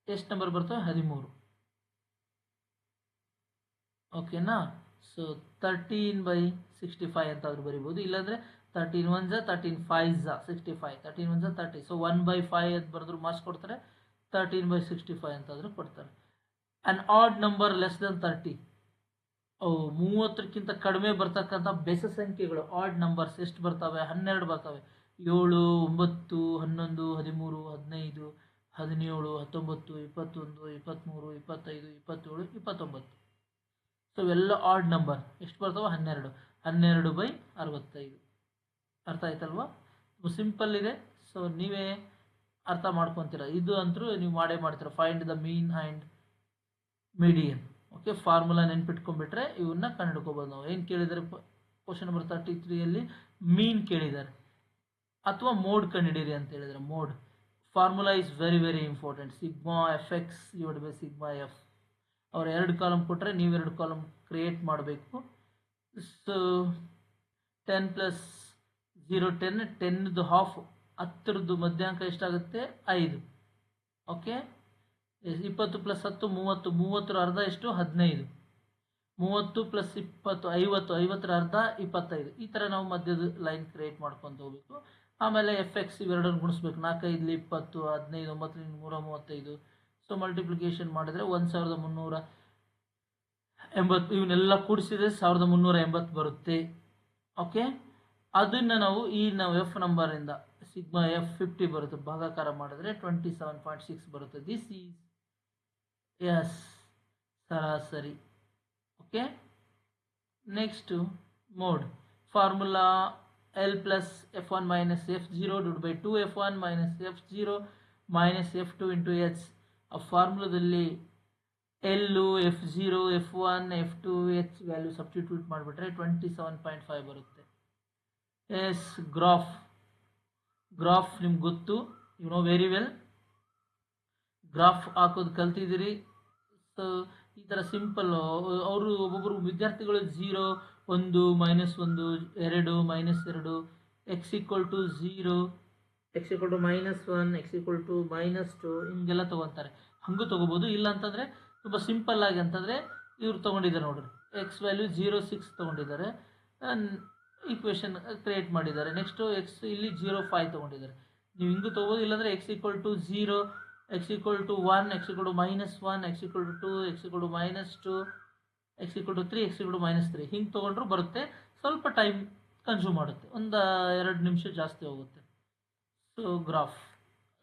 ಎಷ್ಟು ನಂಬರ್ ಬರ್ತವೆ? 13. ಓಕೆನಾ. ಸೊ 13/65 ಅಂತಾದರೂ ಬರಿಬೋದು. ಇಲ್ಲಾಂದರೆ 13 1s 13 5s 65, 13 1s 30. ಸೊ 1/5 ಅಂತ ಬರೆದ್ರು ಮಾರ್ಕ್ಸ್ ಕೊಡ್ತಾರೆ. 13/65 ಅಂತಾದರೂ ಕೊಡ್ತಾರೆ. An odd number less than 30. 30ಕ್ಕಿಂತ ಕಡಿಮೆ ಬರ್ತಕ್ಕಂಥ ಬೆಸ ಸಂಖ್ಯೆಗಳು ಆಡ್ ನಂಬರ್ಸ್ ಎಷ್ಟು ಬರ್ತವೆ? 12 ಬರ್ತವೆ. 7, 9, 11, 13, 15, 17, 19, 21, 23, 25, 27, 29. ಸೊ ಇವೆಲ್ಲ ಆಡ್ ನಂಬರ್ ಎಷ್ಟು ಬರ್ತವೆ? 12. 12/65. ಅರ್ಥ ಆಯ್ತಲ್ವಾ? ಸಿಂಪಲ್ ಇದೆ. ಸೊ ನೀವೇ ಅರ್ಥ ಮಾಡ್ಕೊತೀರ. ಇದು ಅಂತೂ ನೀವು ಮಾಡೇ ಮಾಡ್ತೀರ. Find the mean and median. Okay, formula ನೆನ್ಪಿಟ್ಕೊಂಡ್ಬಿಟ್ರೆ ಇವನ್ನ ಕಂಡುಹಿಡ್ಕೋಬೋದು ನಾವು. ಏನು ಕೇಳಿದ್ದಾರೆ? ಕ್ವಶನ್ ನಂಬರ್ 33ಯಲ್ಲಿ ಮೀನ್ ಕೇಳಿದ್ದಾರೆ ಅಥವಾ ಮೋಡ್ ಕಂಡುಹಿಡೀರಿ ಅಂತ ಹೇಳಿದರೆ. Mode formula is very very important. Sigma FX / sigma F. ಅವ್ರು 2 ಕಾಲಮ್ ಕೊಟ್ಟರೆ ನೀವು 2 ಕಾಲಮ್ ಕ್ರಿಯೇಟ್ ಮಾಡಬೇಕು. ಸೊ 10 + 0 10, 10ದು ಹಾಫ್, 10ರದ್ದು ಮಧ್ಯಾಂಕ ಎಷ್ಟಾಗುತ್ತೆ? 5. ಓಕೆ. 20 + 10 30, 30ರ ಅರ್ಧ ಎಷ್ಟು? 15. 30 + 20 50, 50ರ ಅರ್ಧ 25. ಈ ಥರ ನಾವು ಮಧ್ಯದ ಲೈನ್ ಕ್ರಿಯೇಟ್ ಮಾಡ್ಕೊತ ಹೋಗ್ಬೇಕು. ಆಮೇಲೆ FX ಇವೆರಡನ್ನು ಗುಣಿಸ್ಬೇಕು. 4 5 20, 15 9 335. ಸೊ ಮಲ್ಟಿಪ್ಲಿಕೇಶನ್ ಮಾಡಿದ್ರೆ 1380. ಇವನ್ನೆಲ್ಲ ಕೂಡಿಸಿದ್ರೆ 1380 ಬರುತ್ತೆ. ಓಕೆ, ಅದನ್ನು ನಾವು F ನಂಬರಿಂದ ಸಿಗ್ಮಾ F 50 ಬರುತ್ತೆ. ಭಾಗಾಕಾರ ಮಾಡಿದ್ರೆ 27.6 ಬರುತ್ತೆ. ದಿಸ್ ಈಸ್ ಎಸ್ ಸರಾಸರಿ. Okay. Next mode formula L + F1 - F0 / 2F1 - F0 - F2 × H. ಆ ಫಾರ್ಮುಲಾದಲ್ಲಿ ಎಲ್ಲು F0 F1 F2 H value substitute ಮಾಡಿಬಿಟ್ರೆ 27.5 ಬರುತ್ತೆ. ಎಸ್ ಗ್ರಾಫ್ ನಿಮ್ಗೆ ಗೊತ್ತು, you know very well. Graph ಹಾಕೋದು ಕಲ್ತಿದ್ದೀರಿ. ಸೊ ಈ ಥರ ಸಿಂಪಲ್ ಅವರು ಒಬ್ಬೊಬ್ಬರು ವಿದ್ಯಾರ್ಥಿಗಳು 0 1 -1 2 -2 x = 0 x = -1 x = -2 ಹಿಂಗೆಲ್ಲ ತೊಗೊತಾರೆ. ಹಂಗೂ ತೊಗೋಬೋದು. ಇಲ್ಲ ಅಂತಂದರೆ ತುಂಬ ಸಿಂಪಲ್ ಆಗಿ ಅಂತಂದರೆ ಇವ್ರು ತೊಗೊಂಡಿದ್ದಾರೆ ನೋಡ್ರಿ, ಎಕ್ಸ್ ವ್ಯಾಲ್ಯೂ 0.6 ತೊಗೊಂಡಿದ್ದಾರೆ, ಈಕ್ವೇಷನ್ ಕ್ರಿಯೇಟ್ ಮಾಡಿದ್ದಾರೆ. ನೆಕ್ಸ್ಟು ಎಕ್ಸ್ ಇಲ್ಲಿ 0.5 ತೊಗೊಂಡಿದ್ದಾರೆ. ನೀವು ಹಿಂಗೂ ತೊಗೋಬೋದು. ಇಲ್ಲಾಂದರೆ x = 0 x = 1 x = -1 x = 2 x = -2 x = 3 x = -3 ಹಿಂಗೆ ತೊಗೊಂಡ್ರು ಬರುತ್ತೆ. ಸ್ವಲ್ಪ ಟೈಮ್ ಕನ್ಸ್ಯೂಮ್ ಮಾಡುತ್ತೆ, ಒಂದು 2 ನಿಮಿಷ ಜಾಸ್ತಿ ಹೋಗುತ್ತೆ. ಸೊ ಗ್ರಾಫ್,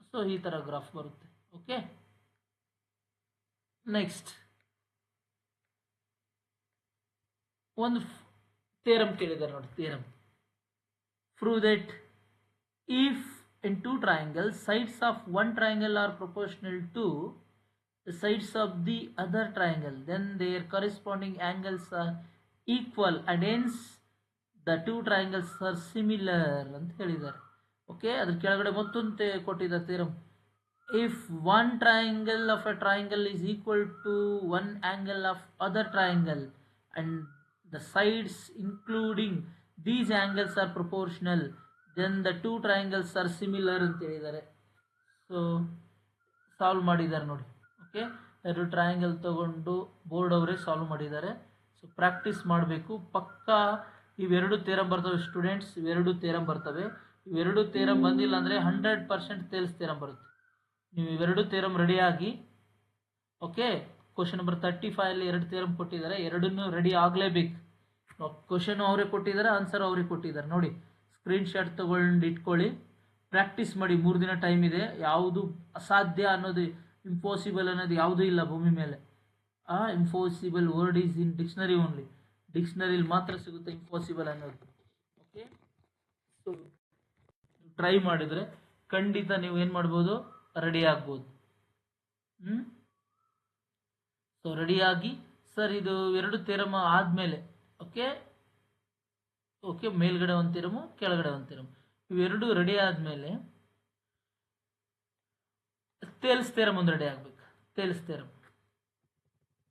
ಸೊ ಈ ಥರ ಗ್ರಾಫ್ ಬರುತ್ತೆ. ಓಕೆ, ನೆಕ್ಸ್ಟ್ ಒಂದು ಥಿಯರಮ್ ಕೇಳಿದ್ದಾರೆ ನೋಡಿ. Theorem prove that if in two triangles, sides of one triangle are proportional to the sides of the other triangle, then their corresponding angles are equal and hence the two triangles are similar ಅಂತ ಹೇಳಿದ್ದಾರೆ. Okay, ಅದ್ರ ಕೆಳಗಡೆ ಮತ್ತೊಂದು ಕೊಟ್ಟಿದ್ದಾರೆ theorem. If one triangle of a triangle is equal to one angle of other triangle and the sides including these angles are proportional, then the two triangles are similar ಅಂತ ಹೇಳಿದ್ದಾರೆ. So solve ಮಾಡಿದ್ದಾರೆ ನೋಡಿ. Okay, 2 triangle ತಗೊಂಡು board ಅವರೇ solve ಮಾಡಿದ್ದಾರೆ. So practice ಮಾಡಬೇಕು. ಪಕ್ಕಾ ಇವೆರಡು ಥಿಯರಮ್ ಬರ್ತವೆ ಸ್ಟೂಡೆಂಟ್ಸ್, ಇವೆರಡು ಥಿಯರಮ್ ಬರ್ತವೆ. ಇವೆರಡು ಥಿಯರಮ್ ಬಂದಿಲ್ಲ ಅಂದರೆ 100% ತೇಲ್ಸ್ ಥಿಯರಮ್ ಬರುತ್ತೆ. ನೀವು ಇವೆರಡು ಥಿಯರಮ್ ರೆಡಿಯಾಗಿ, ಓಕೆ, ಕ್ವಶನ್ ನಂಬರ್ 35 2 ಥಿಯರಮ್ ಕೊಟ್ಟಿದ್ದಾರೆ, ಎರಡನ್ನೂ ರೆಡಿ ಆಗಲೇಬೇಕು. ಕ್ವಶನ್ ಅವರೇ ಕೊಟ್ಟಿದ್ದಾರೆ, ಆನ್ಸರ್ ಅವರೇ ಕೊಟ್ಟಿದ್ದಾರೆ ನೋಡಿ. ಸ್ಕ್ರೀನ್ಶಾಟ್ ತೊಗೊಂಡು ಇಟ್ಕೊಳ್ಳಿ, ಪ್ರಾಕ್ಟೀಸ್ ಮಾಡಿ. 3 ದಿನ ಟೈಮ್ ಇದೆ. ಯಾವುದು ಅಸಾಧ್ಯ ಅನ್ನೋದು, ಇಂಪಾಸಿಬಲ್ ಅನ್ನೋದು ಯಾವುದೂ ಇಲ್ಲ ಭೂಮಿ ಮೇಲೆ. Impossible word is in dictionary only. ಡಿಕ್ಷನರಿಲಿ ಮಾತ್ರ ಸಿಗುತ್ತೆ ಇಂಪಾಸಿಬಲ್ ಅನ್ನೋದು. ಓಕೆ, ಸೊ ಟ್ರೈ ಮಾಡಿದರೆ ಖಂಡಿತ ನೀವು ಏನು ಮಾಡ್ಬೋದು, ರೆಡಿ ಆಗ್ಬೋದು. ಸೊ ರೆಡಿಯಾಗಿ ಸರ್ ಇದು 2 ಥಿಯರಮ್ ಆದಮೇಲೆ, ಓಕೆ, ಮೇಲ್ಗಡೆ ಒಂದು ಥಿಯರಮು, ಕೆಳಗಡೆ ಒಂದು ಥಿಯರಮ್, ಇವೆರಡು ರೆಡಿ ಆದಮೇಲೆ ತೇಲ್ಸ್ ಥಿಯರಮ್ ಒಂದು ರೆಡಿ ಆಗಬೇಕು. Thales theorem,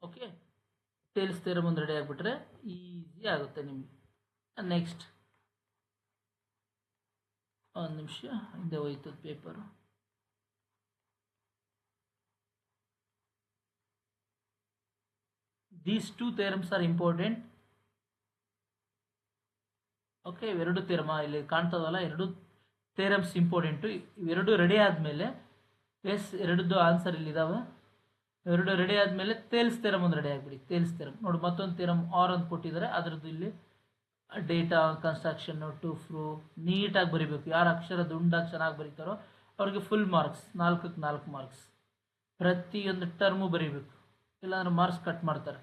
okay, Thales theorem ಒಂದು ರೆಡಿ ಆಗಿಬಿಟ್ರೆ ಈಸಿ ಆಗುತ್ತೆ ನಿಮಗೆ. ನೆಕ್ಸ್ಟ್ ಒಂದು ನಿಮಿಷ ಹಿಂದೆ ಹೋಯ್ತದ paper. These 2 theorems are important. Okay, ಇವೆರಡು ಥಿಯರಮ್ ಇಲ್ಲಿ ಕಾಣ್ತದಲ್ಲ, 2 ಥಿಯರಮ್ಸ್ ಇಂಪಾರ್ಟೆಂಟು. ಇವೆರಡು ರೆಡಿ ಆದಮೇಲೆ, ಎಸ್, ಎರಡದ್ದು ಆನ್ಸರ್ ಇಲ್ಲಿದ್ದಾವೆ. ಇವೆರಡು ರೆಡಿ ಆದಮೇಲೆ ತೇಲ್ಸ್ ಥಿಯರಮ್ ಒಂದು ರೆಡಿ ಆಗಿಬಿಡಿ. ತೇಲ್ಸ್ ಥಿಯರಮ್ ನೋಡಿ, ಮತ್ತೊಂದು ಥಿಯರಮ್ ಆರ್ ಅಂತ ಕೊಟ್ಟಿದ್ದಾರೆ. ಅದರದ್ದು ಇಲ್ಲಿ ಡೇಟಾ ಕನ್ಸ್ಟ್ರಕ್ಷನ್ನು ಟು ಪ್ರೂವ್ ನೀಟಾಗಿ ಬರೀಬೇಕು. ಯಾರು ಅಕ್ಷರ ದುಂಡಾಗಿ ಚೆನ್ನಾಗಿ ಬರೀತಾರೋ ಅವ್ರಿಗೆ ಫುಲ್ ಮಾರ್ಕ್ಸ್, 4ಕ್ಕೆ 4 ಮಾರ್ಕ್ಸ್. ಪ್ರತಿಯೊಂದು ಟರ್ಮು ಬರೀಬೇಕು, ಇಲ್ಲಾಂದ್ರೆ ಮಾರ್ಕ್ಸ್ ಕಟ್ ಮಾಡ್ತಾರೆ.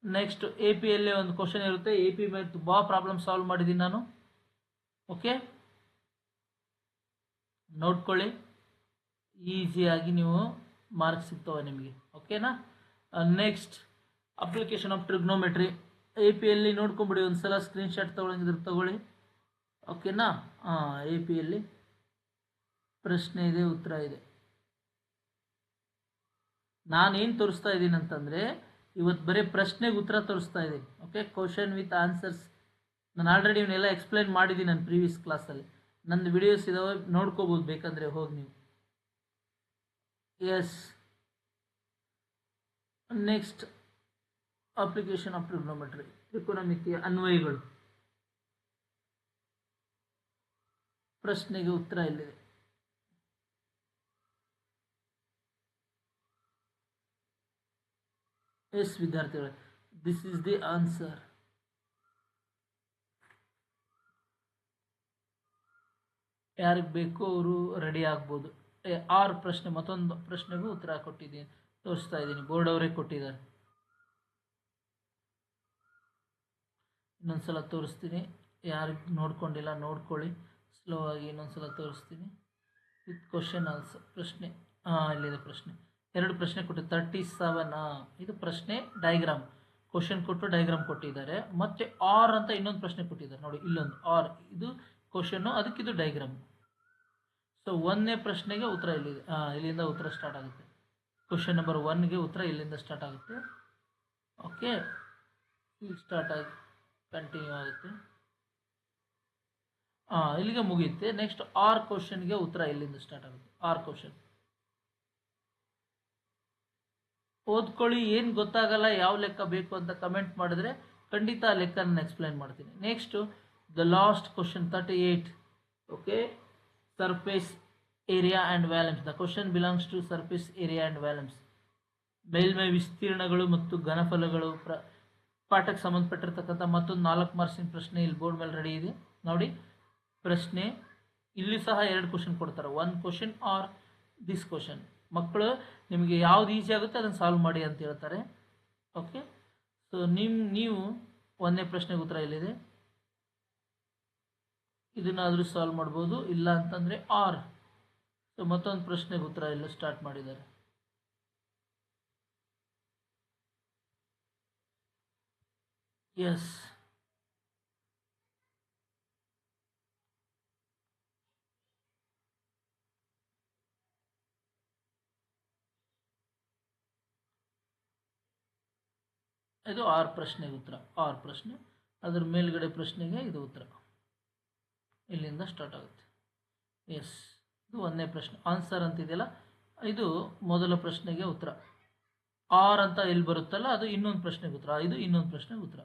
ನೆಕ್ಸ್ಟ್ ಎ ಪಿಯಲ್ಲೇ ಒಂದು ಕ್ವಶನ್ ಇರುತ್ತೆ. ಎ ಪಿ ಮೇಲೆ ತುಂಬ ಪ್ರಾಬ್ಲಮ್ ಸಾಲ್ವ್ ಮಾಡಿದ್ದೀನಿ ನಾನು. ಓಕೆ, ನೋಡ್ಕೊಳ್ಳಿ, ಈಸಿಯಾಗಿ ನೀವು ಮಾರ್ಕ್ಸ್ ಸಿಗ್ತವೆ ನಿಮಗೆ. ಓಕೆನಾ? Next application of trigonometry. A ಪಿಯಲ್ಲಿ ನೋಡ್ಕೊಂಬಿಡಿ, ಒಂದು ಸಲ ಸ್ಕ್ರೀನ್ಶಾಟ್ ತೊಗೊಳಂಗಿದ್ರೆ ತಗೊಳ್ಳಿ. ಓಕೆನಾ? ಎ ಪಿಯಲ್ಲಿ ಪ್ರಶ್ನೆ ಇದೆ, ಉತ್ತರ ಇದೆ. ನಾನೇನು ತೋರಿಸ್ತಾ ಇದ್ದೀನಿ ಅಂತಂದರೆ, ಇವತ್ತು ಬರೀ ಪ್ರಶ್ನೆಗೆ ಉತ್ತರ ತೋರಿಸ್ತಾ ಇದ್ದೀನಿ. ಓಕೆ, ಕ್ವಶನ್ ವಿತ್ ಆನ್ಸರ್ಸ್ ನಾನು ಆಲ್ರೆಡಿ ಇವನ್ನೆಲ್ಲ ಎಕ್ಸ್ಪ್ಲೈನ್ ಮಾಡಿದ್ದೀನಿ ನನ್ನ ಪ್ರೀವಿಯಸ್ ಕ್ಲಾಸಲ್ಲಿ. ನಂದು ವಿಡಿಯೋಸ್ ಇದಾವೆ, ನೋಡ್ಕೋಬೋದು ಬೇಕಂದರೆ ಹೋಗಿ ನೀವು. Yes, next application of trigonometry, ತ್ರಿಕೋನಮಿತಿಯ ಅನ್ವಯಗಳು. ಪ್ರಶ್ನೆಗೆ ಉತ್ತರ ಇಲ್ಲಿದೆ. ಎಸ್ ವಿದ್ಯಾರ್ಥಿಗಳೇ, ದಿಸ್ ಈಸ್ ದಿ ಆನ್ಸರ್. ಯಾರಿಗೆ ಬೇಕು ಅವರು ರೆಡಿ ಆಗ್ಬೋದು. 6 ಪ್ರಶ್ನೆ, ಮತ್ತೊಂದು ಪ್ರಶ್ನೆಗೂ ಉತ್ತರ ಕೊಟ್ಟಿದ್ದೀನಿ, ತೋರಿಸ್ತಾ ಇದ್ದೀನಿ. ಬೋರ್ಡ್ ಅವರೇ ಕೊಟ್ಟಿದ್ದಾರೆ. ಇನ್ನೊಂದ್ಸಲ ತೋರಿಸ್ತೀನಿ, ಯಾರಿಗೆ ನೋಡ್ಕೊಂಡಿಲ್ಲ ನೋಡ್ಕೊಳ್ಳಿ. ಸ್ಲೋ ಆಗಿ ಇನ್ನೊಂದ್ಸಲ ತೋರಿಸ್ತೀನಿ ವಿತ್ ಕ್ವಶನ್ ಆಲ್ಸೋ. ಪ್ರಶ್ನೆ ಇಲ್ಲಿದೆ ಪ್ರಶ್ನೆ. ಎರಡು ಪ್ರಶ್ನೆ ಕೊಟ್ಟು 37 ಇದು ಪ್ರಶ್ನೆ ಡಯಾಗ್ರಾಮ್ ಕ್ವಶನ್ ಕೊಟ್ಟು ಡಯಾಗ್ರಾಮ್ ಕೊಟ್ಟಿದ್ದಾರೆ ಮತ್ತೆ ಆರ್ ಅಂತ ಇನ್ನೊಂದು ಪ್ರಶ್ನೆ ಕೊಟ್ಟಿದ್ದಾರೆ ನೋಡಿ ಇಲ್ಲೊಂದು ಆರ್ ಇದು ಕ್ವಶನ್ ಅದಕ್ಕಿದು ಡಯಾಗ್ರಾಮ್ ಸೊ ಒಂದನೇ ಪ್ರಶ್ನೆಗೆ ಉತ್ತರ ಇಲ್ಲಿದೆ ಇಲ್ಲಿಂದ ಉತ್ತರ ಸ್ಟಾರ್ಟ್ ಆಗುತ್ತೆ ಕ್ವಶನ್ ನಂಬರ್ 1ಗೆ ಉತ್ತರ ಇಲ್ಲಿಂದ ಸ್ಟಾರ್ಟ್ ಆಗುತ್ತೆ ಓಕೆ ಇಲ್ಲಿ ಸ್ಟಾರ್ಟ್ ಆಗಿ ಕಂಟಿನ್ಯೂ ಆಗುತ್ತೆ ಇಲ್ಲಿಗೆ ಮುಗಿಯುತ್ತೆ ನೆಕ್ಸ್ಟ್ ಆರ್ ಕ್ವಶನ್ಗೆ ಉತ್ತರ ಇಲ್ಲಿಂದ ಸ್ಟಾರ್ಟ್ ಆಗುತ್ತೆ ಆರ್ ಕ್ವಶನ್ ಓದ್ಕೊಳ್ಳಿ ಏನು ಗೊತ್ತಾಗಲ್ಲ ಯಾವ ಲೆಕ್ಕ ಬೇಕು ಅಂತ ಕಮೆಂಟ್ ಮಾಡಿದ್ರೆ ಖಂಡಿತ ಆ ಲೆಕ್ಕನ ಎಕ್ಸ್ಪ್ಲೈನ್ ಮಾಡ್ತೀನಿ next the last question 38 okay surface area and volumes the question belongs to surface area and volumes ಮೇಲ್ಮೈ ವಿಸ್ತೀರ್ಣಗಳು ಮತ್ತು ಘನಫಲಗಳು ಪಾಠಕ್ಕೆ ಸಂಬಂಧಪಟ್ಟಿರ್ತಕ್ಕಂಥ ಮತ್ತೊಂದು 4 ಮಾರ್ಕ್ಸಿನ ಪ್ರಶ್ನೆ ಇಲ್ಲಿ ಬೋರ್ಡ್ ಮೇಲೆ ರೆಡಿ ಇದೆ ನೋಡಿ ಪ್ರಶ್ನೆ ಇಲ್ಲಿ ಸಹ 2 ಕ್ವಶನ್ ಕೊಡ್ತಾರೆ 1 ಕ್ವಶನ್ ಆರ್ ದಿಸ್ ಕ್ವಶನ್ ಮಕ್ಕಳು ನಿಮಗೆ ಯಾವ್ದು ಈಸಿ ಆಗುತ್ತೆ ಅದನ್ನು ಸಾಲ್ವ್ ಮಾಡಿ ಅಂತ ಹೇಳ್ತಾರೆ ಓಕೆ ಸೊ ನೀವು ಒಂದನೇ ಪ್ರಶ್ನೆಗೆ ಉತ್ತರ ಇಲ್ಲಿದೆ ಇದನ್ನಾದರೂ ಸಾಲ್ವ್ ಮಾಡ್ಬೋದು ಇಲ್ಲ ಅಂತಂದರೆ ಆರ್ ಸೊ ಮತ್ತೊಂದು ಪ್ರಶ್ನೆಗೆ ಉತ್ತರ ಎಲ್ಲ ಸ್ಟಾರ್ಟ್ ಮಾಡಿದ್ದಾರೆ ಎಸ್ ಇದು ಆರ್ ಪ್ರಶ್ನೆಗೆ ಉತ್ತರ ಆರ್ ಪ್ರಶ್ನೆ ಅದರ ಮೇಲ್ಗಡೆ ಪ್ರಶ್ನೆಗೆ ಇದು ಉತ್ತರ ಇಲ್ಲಿಂದ ಸ್ಟಾರ್ಟ್ ಆಗುತ್ತೆ ಎಸ್ ಇದು ಒಂದನೇ ಪ್ರಶ್ನೆ ಆನ್ಸರ್ ಅಂತಿದೆಯಲ್ಲ ಇದು ಮೊದಲ ಪ್ರಶ್ನೆಗೆ ಉತ್ತರ ಆರ್ ಅಂತ ಎಲ್ಲಿ ಬರುತ್ತಲ್ಲ ಅದು ಇನ್ನೊಂದು ಪ್ರಶ್ನೆಗೆ ಉತ್ತರ ಇದು ಇನ್ನೊಂದು ಪ್ರಶ್ನೆಗೆ ಉತ್ತರ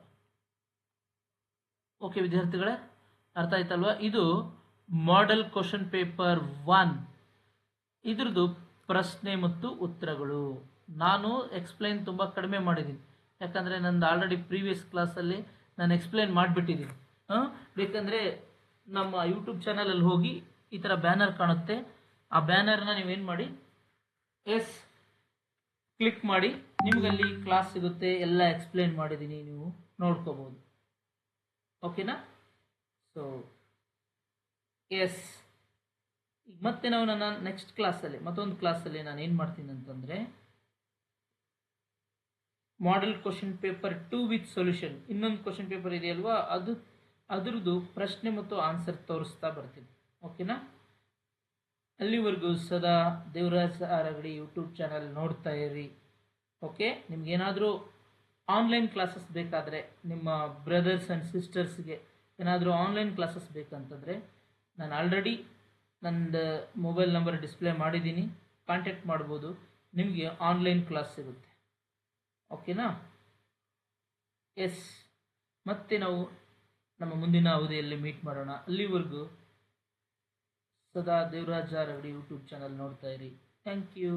ಓಕೆ ವಿದ್ಯಾರ್ಥಿಗಳೇ ಅರ್ಥ ಆಯ್ತಲ್ವಾ ಇದು ಮಾಡೆಲ್ ಕ್ವಶನ್ ಪೇಪರ್ 1 ಇದ್ರದ್ದು ಪ್ರಶ್ನೆ ಮತ್ತು ಉತ್ತರಗಳು ನಾನು ಎಕ್ಸ್ಪ್ಲೈನ್ ತುಂಬ ಕಡಿಮೆ ಮಾಡಿದ್ದೀನಿ ಯಾಕಂದರೆ ನಂದು ಆಲ್ರೆಡಿ ಪ್ರೀವಿಯಸ್ ಕ್ಲಾಸಲ್ಲಿ ನಾನು ಎಕ್ಸ್ಪ್ಲೈನ್ ಮಾಡಿಬಿಟ್ಟಿದ್ದೀನಿ ಬೇಕಂದರೆ ನಮ್ಮ ಯೂಟ್ಯೂಬ್ ಚಾನಲಲ್ಲಿ ಹೋಗಿ ಈ ಥರ ಬ್ಯಾನರ್ ಕಾಣುತ್ತೆ ಆ ಬ್ಯಾನರ್ನ ನೀವೇನು ಮಾಡಿ ಕ್ಲಿಕ್ ಮಾಡಿ ನಿಮಗಲ್ಲಿ ಕ್ಲಾಸ್ ಸಿಗುತ್ತೆ ಎಲ್ಲ ಎಕ್ಸ್ಪ್ಲೈನ್ ಮಾಡಿದ್ದೀನಿ ನೀವು ನೋಡ್ಕೋಬೋದು ಓಕೆನಾ ಸೊ ಈಗ ಮತ್ತೆ ನಾವು ನನ್ನ ನೆಕ್ಸ್ಟ್ ಕ್ಲಾಸಲ್ಲಿ ಮತ್ತೊಂದು ಕ್ಲಾಸಲ್ಲಿ ನಾನು ಏನು ಮಾಡ್ತೀನಿ ಅಂತಂದರೆ model question paper 2 with solution ಇನ್ನೊಂದು ಕ್ವಶನ್ ಪೇಪರ್ ಇದೆಯಲ್ವಾ ಅದ್ರದ್ದು ಪ್ರಶ್ನೆ ಮತ್ತು ಆನ್ಸರ್ ತೋರಿಸ್ತಾ ಬರ್ತೀನಿ ಓಕೆನಾ ಅಲ್ಲಿವರೆಗೂ ಸದಾ ದೇವರಾಜ್ ಆರಗಡಿ ಯೂಟ್ಯೂಬ್ ಚಾನಲ್ ನೋಡ್ತಾ ಇರಿ ಓಕೆ ನಿಮ್ಗೇನಾದರೂ ಆನ್ಲೈನ್ ಕ್ಲಾಸಸ್ ಬೇಕಾದರೆ ನಿಮ್ಮ ಬ್ರದರ್ಸ್ ಆ್ಯಂಡ್ ಸಿಸ್ಟರ್ಸ್ಗೆ ಏನಾದರೂ ಆನ್ಲೈನ್ ಕ್ಲಾಸಸ್ ಬೇಕಂತಂದರೆ ನಾನು ಆಲ್ರೆಡಿ ನಂದು ಮೊಬೈಲ್ ನಂಬರ್ ಡಿಸ್ಪ್ಲೇ ಮಾಡಿದ್ದೀನಿ ಕಾಂಟ್ಯಾಕ್ಟ್ ಮಾಡ್ಬೋದು ನಿಮಗೆ ಆನ್ಲೈನ್ ಕ್ಲಾಸ್ ಸಿಗುತ್ತೆ ಓಕೆನಾ ಮತ್ತೆ ನಾವು ನಮ್ಮ ಮುಂದಿನ ಅವಧಿಯಲ್ಲಿ ಮೀಟ್ ಮಾಡೋಣ ಅಲ್ಲಿವರೆಗೂ ಸದಾ ದೇವರಾಜ್ ಆರಗಡಿ ಯೂಟ್ಯೂಬ್ ಚಾನಲ್ ನೋಡ್ತಾ ಇರಿ ಥ್ಯಾಂಕ್ ಯು